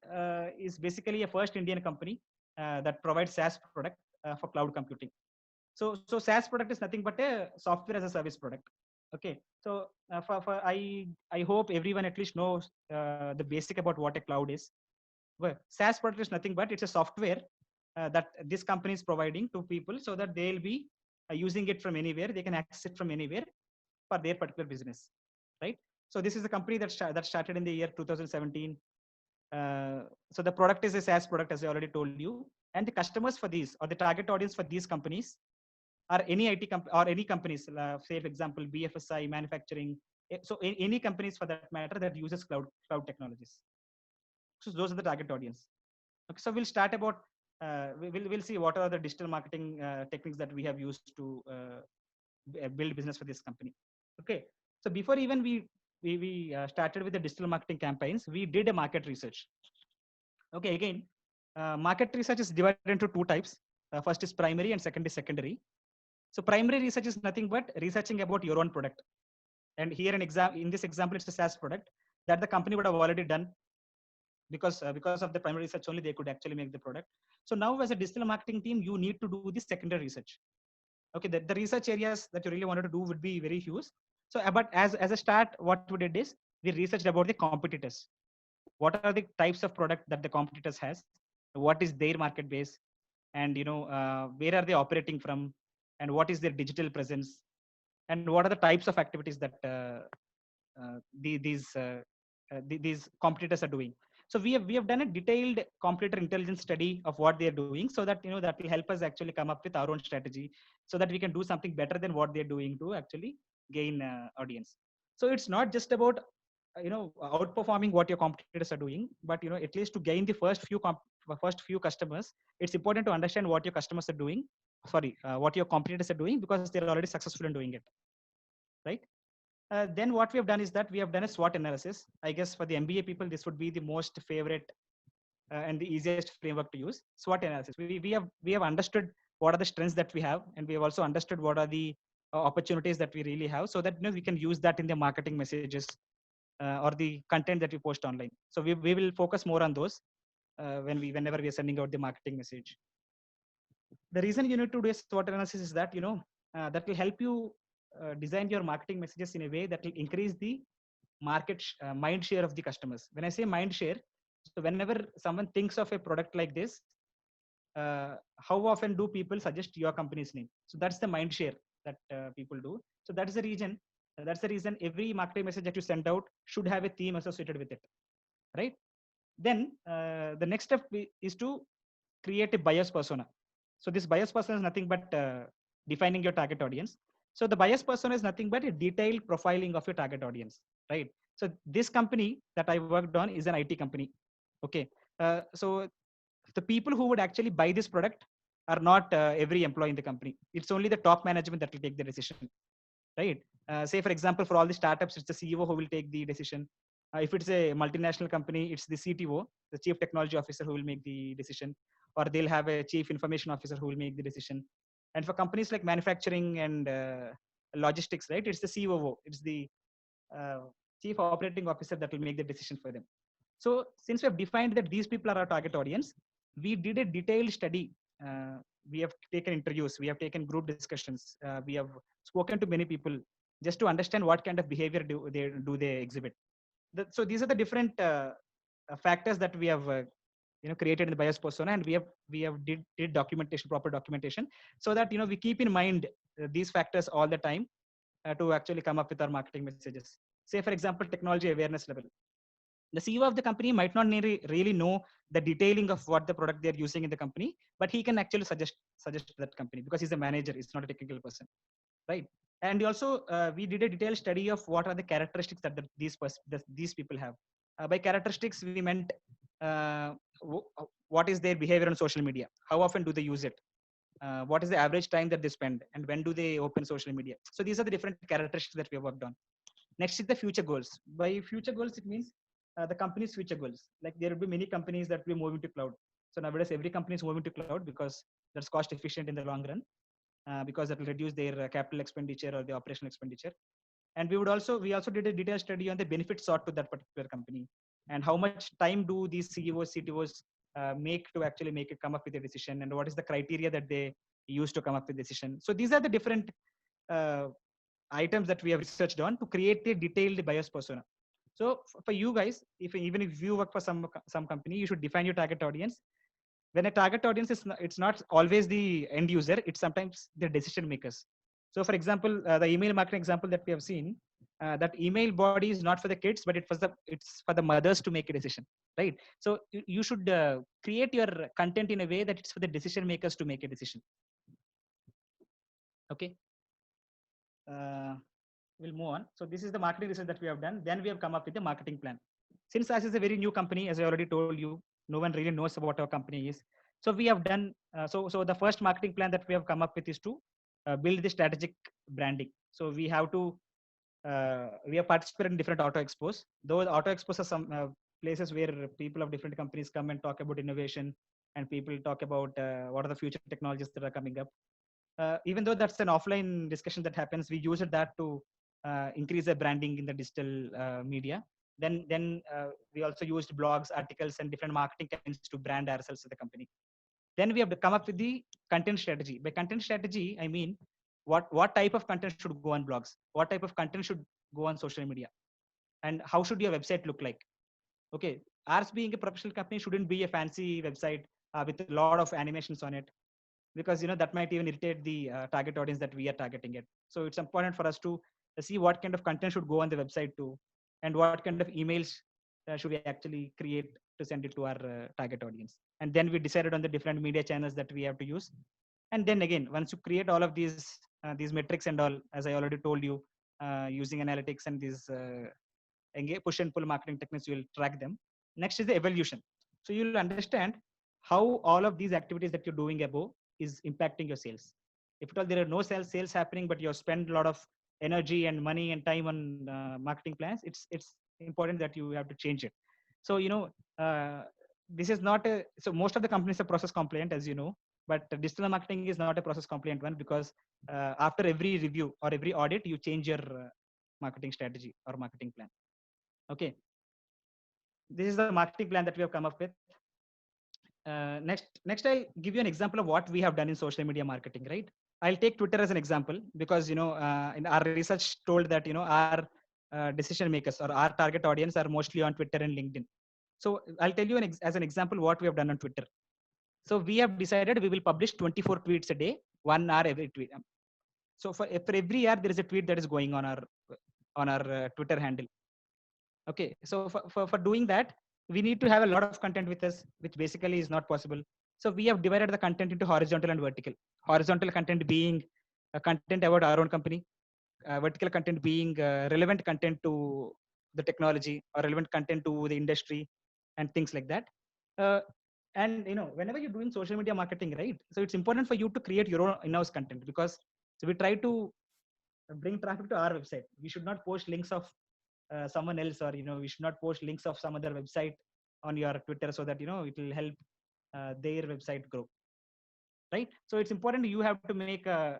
is basically a first Indian company that provides SaaS product for cloud computing. So SaaS product is nothing but a software as a service product. Okay, so for I hope everyone at least knows the basic about what a cloud is. Well, SaaS product is nothing but it's a software that this company is providing to people, so that they'll be using it from anywhere. They can access it from anywhere for their particular business, right? So this is a company that started in the year 2017. So the product is a SaaS product, as I already told you, and the customers for these, or the target audience for these companies, are any IT or any companies, say for example BFSI, manufacturing. So any companies for that matter that uses cloud technologies. So those are the target audience. Okay, so we'll start about we'll see what are the digital marketing techniques that we have used to build business for this company. Okay, so before even we started with the digital marketing campaigns, we did a market research. Okay, again, market research is divided into two types. First is primary and second is secondary. So primary research is nothing but researching about your own product. And here in this example, it's a SaaS product that the company would have already done, because of the primary research only they could actually make the product. So now as a digital marketing team, you need to do this secondary research. Okay, the research areas that you really wanted to do would be very huge. So but as a start, what we did is we researched about the competitors. What are the types of product that the competitors has, what is their market base, and where are they operating from, and what is their digital presence, and what are the types of activities that these competitors are doing. So we have done a detailed competitor intelligence study of what they are doing, so that that will help us actually come up with our own strategy, so that we can do something better than what they're doing to actually gain audience. So it's not just about outperforming what your competitors are doing, but at least to gain the first few customers, it's important to understand what your customers are doing, what your competitors are doing, because they're already successful in doing it, right? Then what we have done is that we have done a SWOT analysis. I guess for the MBA people, this would be the most favorite and the easiest framework to use. SWOT analysis. We have understood what are the strengths that we have, and we have also understood what are the opportunities that we really have, so that we can use that in the marketing messages or the content that we post online. So we will focus more on those whenever we are sending out the marketing message. The reason you need to do a SWOT analysis is that that will help you design your marketing messages in a way that will increase the mind share of the customers. When I say mind share, so whenever someone thinks of a product like this, how often do people suggest your company's name? So that's the mind share that people do. So that's the reason. That's the reason every marketing message that you send out should have a theme associated with it, right? Then the next step is to create a buyer's persona. So this buyer's persona is nothing but defining your target audience. So the buyer's persona is nothing but a detailed profiling of your target audience, right? So this company that I worked on is an IT company. Okay, so the people who would actually buy this product are not every employee in the company. It's only the top management that will take the decision, right? Say for example, for all the startups, it's the CEO who will take the decision. If it's a multinational company, it's the CTO, the chief technology officer, who will make the decision, or they'll have a chief information officer who will make the decision. And for companies like manufacturing and logistics, right, it's the COO, it's the chief operating officer that will make the decision for them. So since we have defined that these people are our target audience, we did a detailed study. We have taken interviews, we have taken group discussions, we have spoken to many people just to understand what kind of behavior do they exhibit. So these are the different factors that we have created in the buyer's persona, and we have did documentation, proper documentation, so that we keep in mind these factors all the time to actually come up with our marketing messages. Say for example, technology awareness level. The CEO of the company might not really know the detailing of what the product they're using in the company, but he can actually suggest that company, because he's a manager, he's not a technical person, right? And also we did a detailed study of what are the characteristics that these people have. By characteristics, we meant what is their behavior on social media, how often do they use it, what is the average time that they spend, and when do they open social media. So these are the different characteristics that we have worked on. Next is the future goals. By future goals, it means the company's future goals. Like there will be many companies that will be moving to cloud. So nowadays, every company is moving to cloud because that's cost efficient in the long run, because that will reduce their capital expenditure or the operational expenditure. And we also did a detailed study on the benefits sought to that particular company, and how much time do these CEOs, CTOs make to actually come up with a decision, and what is the criteria that they use to come up with a decision. So these are the different items that we have researched on to create a detailed buyer's persona. So for you guys, even if you work for some company, you should define your target audience. When a target audience it's not always the end user, it's sometimes the decision makers. So for example, the email marketing example that we have seen, that email body is not for the kids, but it's for the mothers to make a decision, right? So you should create your content in a way that it's for the decision makers to make a decision. Okay. We'll move on. So this is the marketing research that we have done. Then we have come up with a marketing plan. Since this is a very new company, as I already told you, no one really knows about our company is. So we have done, so the first marketing plan that we have come up with is to build the strategic branding. So we have to we have participated in different auto expos. Those auto expos are some places where people of different companies come and talk about innovation, and people talk about what are the future technologies that are coming up. Even though that's an offline discussion that happens, we use that to increase the branding in the digital media. Then we also used blogs, articles, and different marketing campaigns to brand ourselves as the company. Then we have to come up with the content strategy. By content strategy, I mean what type of content should go on blogs, what type of content should go on social media, and how should your website look like. Okay, ours being a professional company shouldn't be a fancy website with a lot of animations on it, because that might even irritate the target audience that we are targeting it. So it's important for us to see what kind of content should go on the website too, and what kind of emails should we actually create to send it to our target audience. And then we decided on the different media channels that we have to use. And then again, once you create all of these metrics and all, as I already told you, using analytics and these push and pull marketing techniques, you will track them. Next is the evolution. So you'll understand how all of these activities that you're doing above is impacting your sales. If at all there are no sales happening, but you spend a lot of energy and money and time on marketing plans, it's important that you have to change it. So this is not a, so most of the companies are process compliant, as you know, but digital marketing is not a process compliant one, because after every review or every audit, you change your marketing strategy or marketing plan. Okay, this is the marketing plan that we have come up with. Next, I'll give you an example of what we have done in social media marketing. Right, I'll take Twitter as an example, because in our research told that our decision makers or our target audience are mostly on Twitter and LinkedIn. So I'll tell you as an example what we have done on Twitter. So we have decided we will publish 24 tweets a day, 1 hour every tweet. So for every hour there is a tweet that is going on our Twitter handle. Okay, so for doing that, we need to have a lot of content with us, which basically is not possible. So we have divided the content into horizontal and vertical. Horizontal content being content about our own company, vertical content being relevant content to the technology or relevant content to the industry and things like that. And whenever you're doing social media marketing, right, so it's important for you to create your own in-house content, because so we try to bring traffic to our website. We should not post links of someone else, or we should not post links of some other website on your Twitter, so that it will help their website grow, right? So it's important you have to make a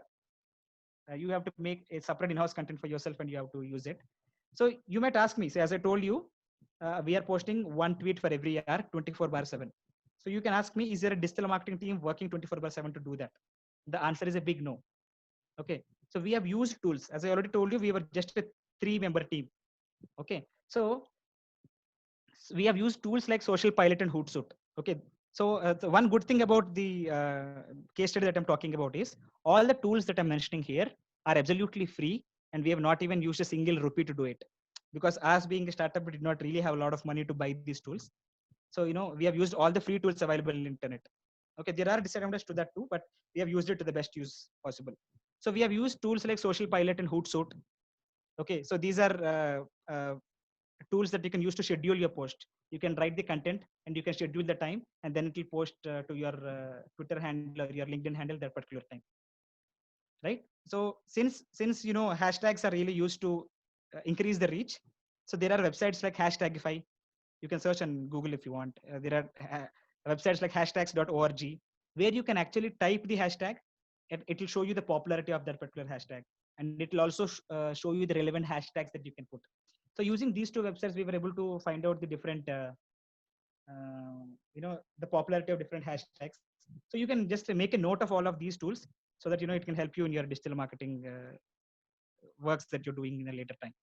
separate in-house content for yourself, and you have to use it. So you might ask me, so as I told you, we are posting one tweet for every hour, 24/7. So you can ask me, is there a digital marketing team working 24/7 to do that? The answer is a big no. Okay, so we have used tools. As I already told you, we were just a 3-member team. Okay, so we have used tools like Social Pilot and Hootsuite. Okay, so the one good thing about the case study that I'm talking about is all the tools that I'm mentioning here are absolutely free, and we have not even used a single rupee to do it, because as being a startup, we did not really have a lot of money to buy these tools. So we have used all the free tools available in the internet. Okay, there are disadvantages to that too, but we have used it to the best use possible. So we have used tools like Social Pilot and Hootsuite. Okay, so these are tools that you can use to schedule your post. You can write the content and you can schedule the time, and then it will post to your Twitter handle or your LinkedIn handle that particular time. Right. So since hashtags are really used to increase the reach, so there are websites like Hashtagify. You can search on Google if you want. There are websites like hashtags.org, where you can actually type the hashtag, and it will show you the popularity of that particular hashtag, and it will also show you the relevant hashtags that you can put. So using these two websites, we were able to find out the different, the popularity of different hashtags. So you can just make a note of all of these tools, so that it can help you in your digital marketing works that you're doing in a later time.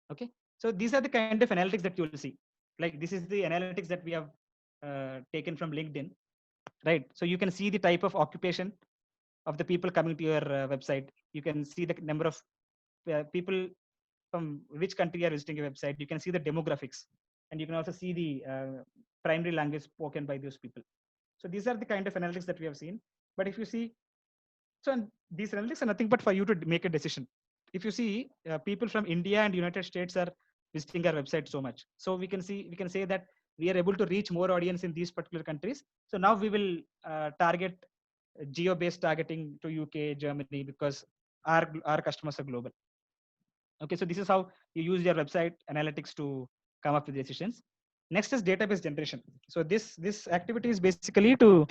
Okay, so these are the kind of analytics that you will see. Like this is the analytics that we have taken from LinkedIn, right? So you can see the type of occupation of the people coming to your website. You can see the number of people from which country are visiting your website. You can see the demographics, and you can also see the primary language spoken by those people. So these are the kind of analytics that we have seen. But if you see, so these analytics are nothing but for you to make a decision. If you see, people from India and United States are visiting our website so much. So we can say that we are able to reach more audience in these particular countries. So now we will target geo-based targeting to UK, Germany, because our customers are global. Okay, so this is how you use your website analytics to come up with decisions. Next is database generation. So this activity is basically to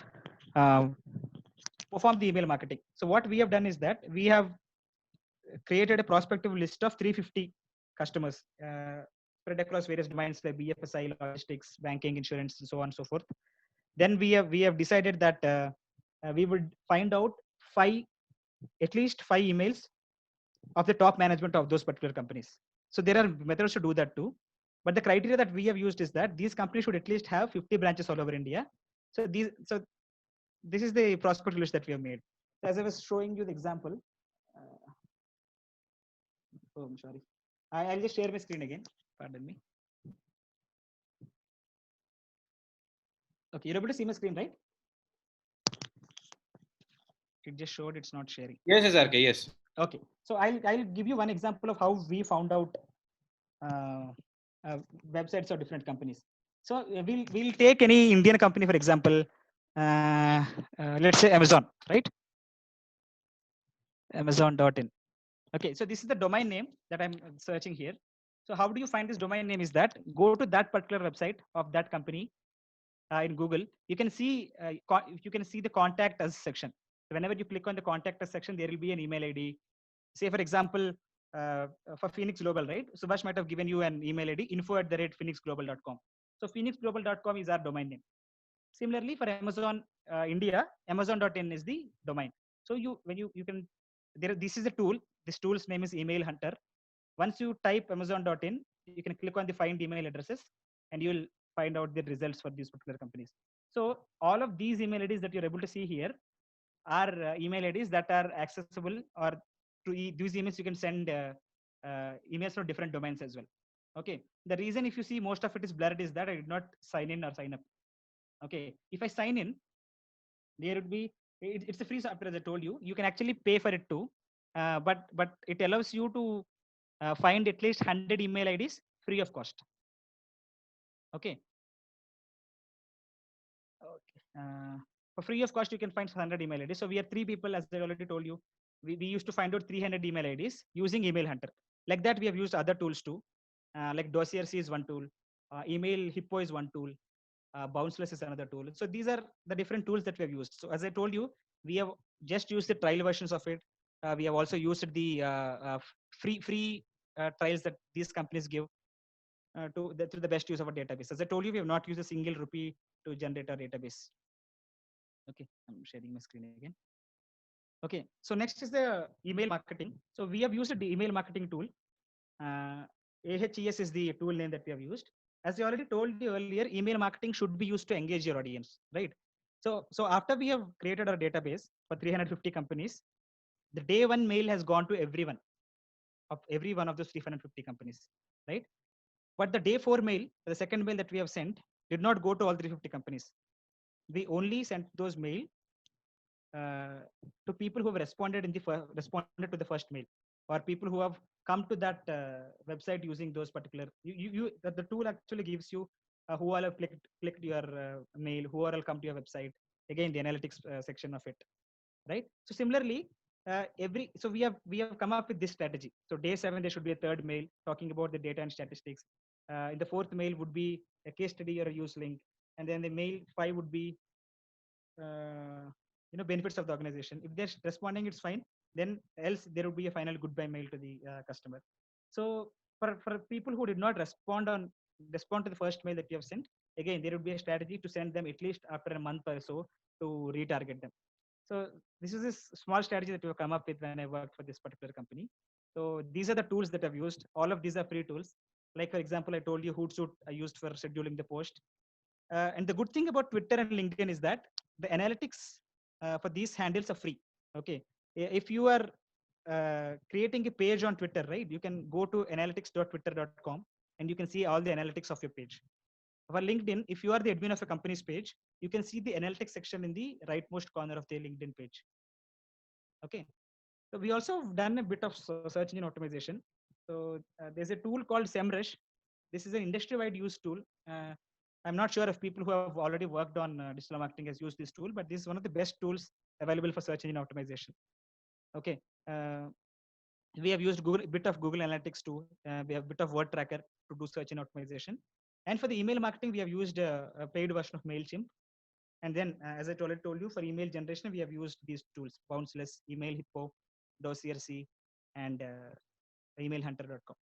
perform the email marketing. So what we have done is that we have created a prospective list of 350 customers spread across various domains like BFSI, logistics, banking, insurance, and so on and so forth. Then we have decided that we would find out at least five emails of the top management of those particular companies. So there are methods to do that too. But the criteria that we have used is that these companies should at least have 50 branches all over India. So this is the prospect list that we have made. As I was showing you the example. Oh, I'm sorry. I'll just share my screen again. Pardon me. Okay, you're able to see my screen, right? It just showed it's not sharing. Yes, SRK, yes. Okay, so I'll give you one example of how we found out websites of different companies. So we'll take any Indian company, for example, let's say Amazon, right? Amazon.in. Okay, so this is the domain name that I'm searching here. So how do you find this domain name is that go to that particular website of that company in Google. You can see the contact us section. So whenever you click on the contact us section, there will be an email ID. Say for example, for Phoenix Global, right? Subhash might have given you an email ID, info@phoenixglobal.com. So phoenixglobal.com is our domain name. Similarly, for Amazon India, Amazon.in is the domain. So you can this is the tool. This tool's name is Email Hunter. Once you type Amazon.in, you can click on the find email addresses, and you will find out the results for these particular companies. So all of these email IDs that you're able to see here are email IDs that are accessible, or to these emails you can send emails from different domains as well. Okay. The reason if you see most of it is blurred is that I did not sign in or sign up. Okay. If I sign in, there would be it's a free software, as I told you. You can actually pay for it too, but it allows you to find at least 100 email IDs free of cost. Okay. Okay. For free of cost, you can find 100 email IDs. So we are three people, as I already told you. We used to find out 300 email IDs using Email Hunter. Like that, we have used other tools too. Like Dossiercy is one tool. Email Hippo is one tool. Bounceless is another tool. So these are the different tools that we have used. So as I told you, we have just used the trial versions of it. We have also used the free trials that these companies give to the best use of our database. As I told you, we have not used a single rupee to generate our database. Okay, I'm sharing my screen again. Okay, so next is the email marketing. So we have used the email marketing tool. AHES is the tool name that we have used. As I already told you earlier, email marketing should be used to engage your audience, right? So after we have created our database for 350 companies, the day one mail has gone to every one of those 350 companies, right? But the day four mail, the second mail that we have sent, did not go to all 350 companies. We only sent those mail to people who have responded responded to the first mail, or people who have come to that website using those particular. The tool actually gives you who all have clicked your mail, who all come to your website. Again, the analytics section of it, right? So similarly, so we have come up with this strategy. So day 7 there should be a third mail talking about the data and statistics. In the fourth mail would be a case study or a use link, and then the mail 5 would be benefits of the organization. If they're responding, it's fine. Then else there would be a final goodbye mail to the customer. So for people who did not respond to the first mail that you have sent, again there would be a strategy to send them at least after a month or so to retarget them. So this is this small strategy that we have come up with when I worked for this particular company. So these are the tools that I've used. All of these are free tools. Like for example, I told you Hootsuite I used for scheduling the post. And the good thing about Twitter and LinkedIn is that the analytics for these handles are free. Okay. If you are creating a page on Twitter, right, you can go to analytics.twitter.com and you can see all the analytics of your page. For LinkedIn, if you are the admin of a company's page, you can see the analytics section in the rightmost corner of the LinkedIn page. Okay. So we also have done a bit of search engine optimization. So there's a tool called SEMrush. This is an industry-wide use tool. I'm not sure if people who have already worked on digital marketing has used this tool, but this is one of the best tools available for search engine optimization. Okay. We have used Google, a bit of Google Analytics too. We have a bit of Word Tracker to do search engine optimization. And for the email marketing, we have used a paid version of MailChimp. And then, as I already told you, for email generation, we have used these tools: Bounceless, Email Hippo, DossierC, and emailhunter.com.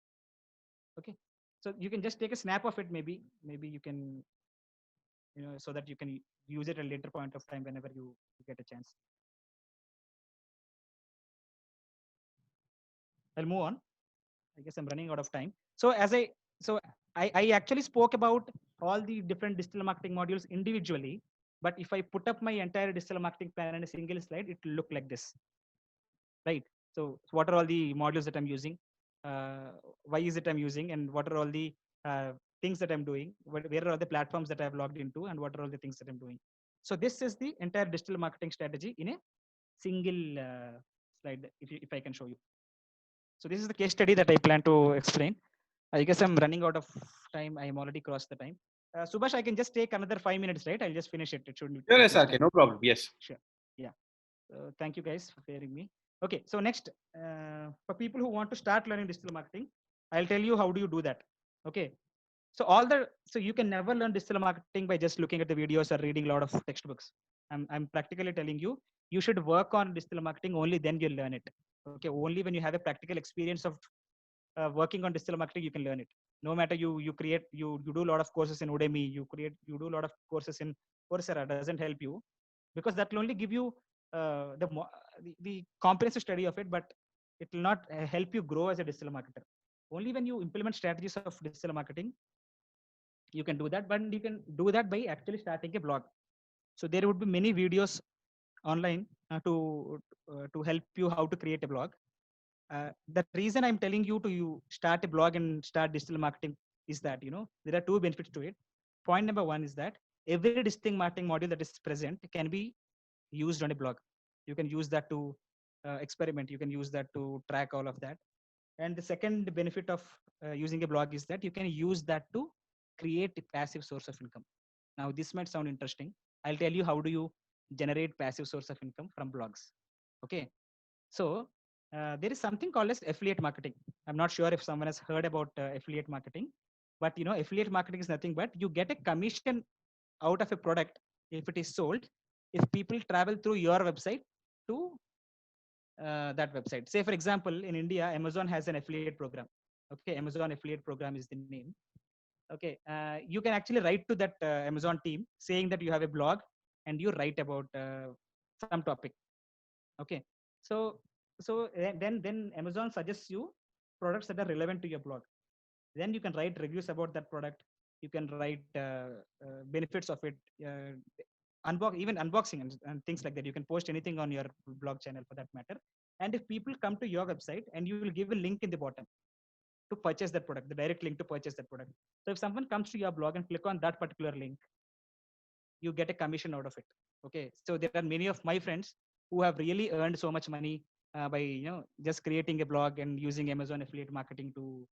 Okay. So you can just take a snap of it. Maybe you can, so that you can use it at a later point of time whenever you get a chance. I'll move on. I guess I'm running out of time. So I actually spoke about all the different digital marketing modules individually, but if I put up my entire digital marketing plan in a single slide, it will look like this, right? So what are all the modules that I'm using? Why is it I'm using? And what are all the things that I'm doing? Where are all the platforms that I've logged into? And what are all the things that I'm doing? So this is the entire digital marketing strategy in a single slide, if I can show you. So this is the case study that I plan to explain. I guess I'm running out of time. I am already crossed the time. Subhash, I can just take another 5 minutes, right? I'll just finish it. It shouldn't. Sure, take much SRK, time. no problem. Yes. Sure. Yeah. Thank you guys for hearing me. Okay. So next, for people who want to start learning digital marketing, I'll tell you how do you do that. Okay. So you can never learn digital marketing by just looking at the videos or reading a lot of textbooks. I'm practically telling you, you should work on digital marketing, only then you'll learn it. Okay. Only when you have a practical experience of working on digital marketing, you can learn it. No matter you do a lot of courses in Udemy, you do a lot of courses in Coursera, doesn't help you, because that will only give you the comprehensive study of it, but it will not help you grow as a digital marketer. Only when you implement strategies of digital marketing, you can do that. But you can do that by actually starting a blog. So there would be many videos online to help you how to create a blog. The reason I'm telling you to start a blog and start digital marketing is that there are two benefits to it. Point number one is that every digital marketing module that is present can be used on a blog. You can use that to experiment. You can use that to track all of that. And the second benefit of using a blog is that you can use that to create a passive source of income. Now, this might sound interesting. I'll tell you how do you generate passive source of income from blogs. Okay. So there is something called as affiliate marketing. I'm not sure if someone has heard about affiliate marketing, but affiliate marketing is nothing but you get a commission out of a product if it is sold, if people travel through your website to that website. Say, for example, in India, Amazon has an affiliate program. Okay, Amazon affiliate program is the name. Okay, you can actually write to that Amazon team saying that you have a blog and you write about some topic. Okay, so then Amazon suggests you products that are relevant to your blog. Then you can write reviews about that product. You can write benefits of it, even unboxing and things like that. You can post anything on your blog channel for that matter. And if people come to your website, and you will give a link in the bottom to purchase that product, the direct link to purchase that product. So if someone comes to your blog and click on that particular link, you get a commission out of it. Okay, so there are many of my friends who have really earned so much money by just creating a blog and using Amazon affiliate marketing to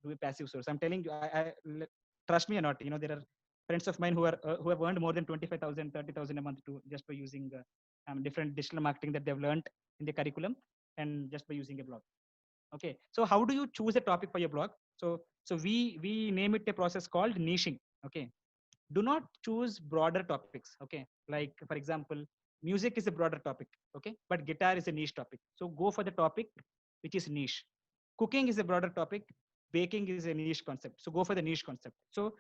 do a passive source. I'm telling you, trust me or not, there are friends of mine who have earned more than 25,000, 30,000 a month just by using different digital marketing that they've learned in the curriculum and just by using a blog. Okay, so how do you choose a topic for your blog? So we name it a process called niching. Okay, do not choose broader topics. Okay, like for example, music is a broader topic. Okay, but guitar is a niche topic. So go for the topic which is niche. Cooking is a broader topic. Baking is a niche concept. So go for the niche concept. So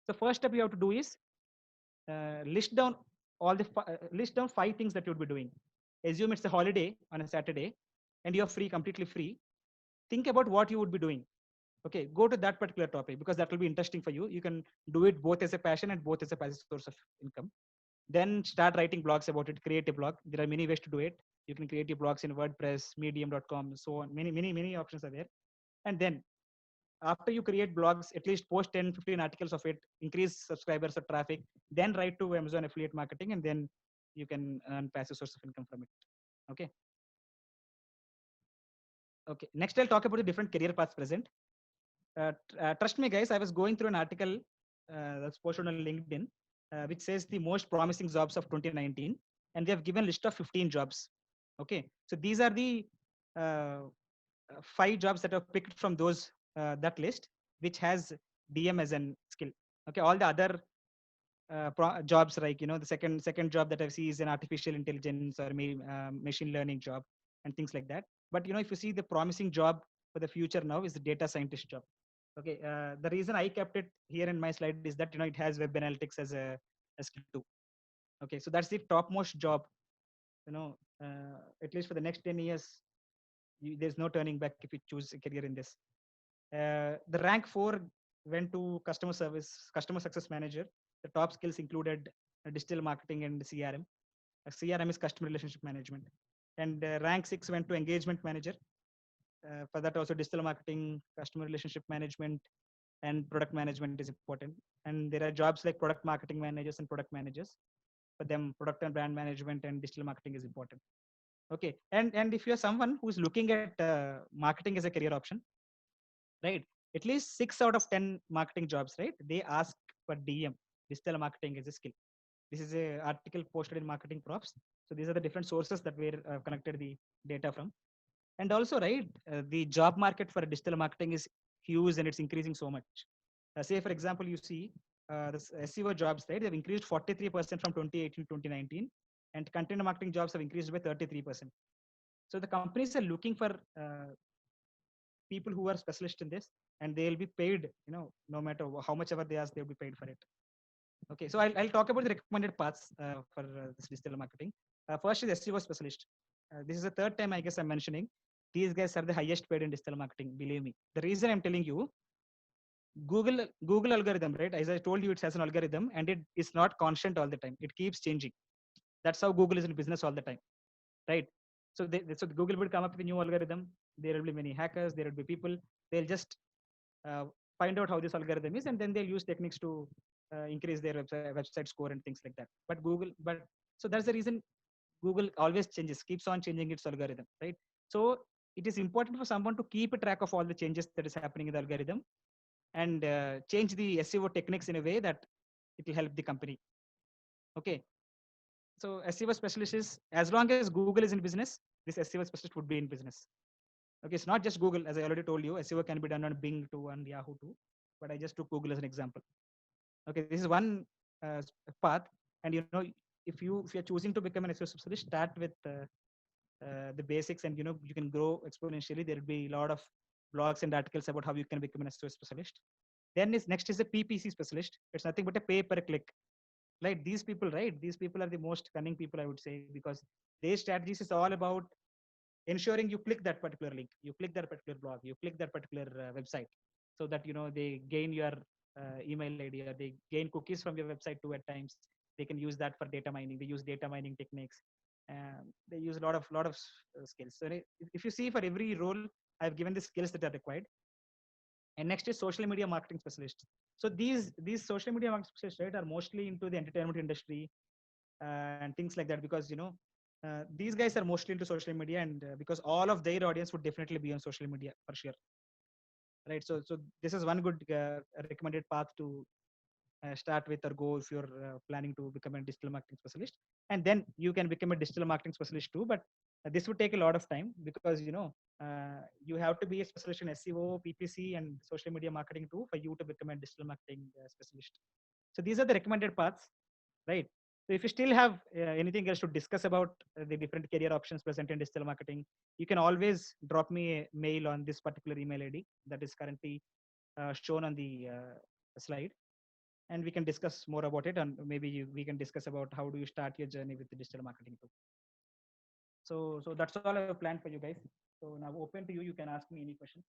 the first step you have to do is list down list down 5 things that you would be doing. Assume it's a holiday on a Saturday and you're free, completely free. Think about what you would be doing. Okay, go to that particular topic because that will be interesting for you. You can do it both as a passion and both as a passive source of income. Then start writing blogs about it. Create a blog. There are many ways to do it. You can create your blogs in WordPress, Medium.com, so on. Many options are there. And then after you create blogs, at least post 10, 15 articles of it, increase subscribers or traffic, then write to Amazon affiliate marketing, and then you can earn passive source of income from it. Okay. Okay. Next, I'll talk about the different career paths present. Trust me, guys, I was going through an article that's posted on LinkedIn, which says the most promising jobs of 2019, and they have given list of 15 jobs. Okay, so these are the 5 jobs that are picked from those that list, which has DM as an skill. Okay, all the other jobs, like the second job that I see is an artificial intelligence or machine learning job and things like that. But if you see, the promising job for the future now is the data scientist job. Okay, the reason I kept it here in my slide is that it has web analytics as a skill too. Okay, so that's the topmost job. At least for the next 10 years, there's no turning back if you choose a career in this. The rank 4 went to customer success manager. The top skills included digital marketing and CRM. CRM is customer relationship management. And rank 6 went to engagement manager. For that also, digital marketing, customer relationship management, and product management is important. And there are jobs like product marketing managers and product managers. For them, product and brand management and digital marketing is important. Okay, and if you're someone who's looking at marketing as a career option, right? At least 6 out of 10 marketing jobs, right? They ask for DM, digital marketing as a skill. This is a article posted in Marketing Props. So these are the different sources that we're connected the data from. And also, right, the job market for digital marketing is huge and it's increasing so much. Say, for example, you see this SEO jobs, right? They've increased 43% from 2018 to 2019, and content marketing jobs have increased by 33%. So the companies are looking for people who are specialists in this, and they'll be paid, no matter how much ever they ask, they'll be paid for it. Okay, so I'll talk about the recommended paths for this digital marketing. First is SEO specialist. This is the third time I guess I'm mentioning. These guys are the highest paid in digital marketing, believe me. The reason I'm telling you, Google algorithm, right? As I told you, it has an algorithm and it is not constant all the time. It keeps changing. That's how Google is in business all the time, right? So Google will come up with a new algorithm. There will be many hackers. There will be people. They'll just find out how this algorithm is, and then they'll use techniques to increase their website score and things like that. But so that's the reason Google always changes, keeps on changing its algorithm, right? So it is important for someone to keep a track of all the changes that is happening in the algorithm and change the SEO techniques in a way that it will help the company. Okay. So SEO specialist is, as long as Google is in business, this SEO specialist would be in business. Okay, it's not just Google, as I already told you. SEO can be done on Bing too, and Yahoo too, but I just took Google as an example. Okay, this is one path, and if you're choosing to become an SEO specialist, start with the basics, and you can grow exponentially. There will be a lot of blogs and articles about how you can become an SEO specialist. Then next is a PPC specialist. It's nothing but a pay per click. Right, these people, right? These people are the most cunning people, I would say, because their strategies is all about ensuring you click that particular link, you click that particular blog, you click that particular website, so that they gain your email ID, or they gain cookies from your website too at times. They can use that for data mining. They use data mining techniques. They use a lot of skills. So if you see, for every role, I've given the skills that are required. And next is social media marketing specialists. So these social media marketing specialists, right, are mostly into the entertainment industry and things like that, because these guys are mostly into social media, and because all of their audience would definitely be on social media for sure, right? So this is one good recommended path to start with or go if you're planning to become a digital marketing specialist. And then you can become a digital marketing specialist too, but this would take a lot of time, because you have to be a specialist in SEO, PPC, and social media marketing too for you to become a digital marketing specialist. So these are the recommended paths, right? So if you still have anything else to discuss about the different career options present in digital marketing, you can always drop me a mail on this particular email ID that is currently shown on the slide, and we can discuss more about it, and maybe we can discuss about how do you start your journey with the digital marketing too. So that's all I have planned for you guys. So now open to you. You can ask me any question.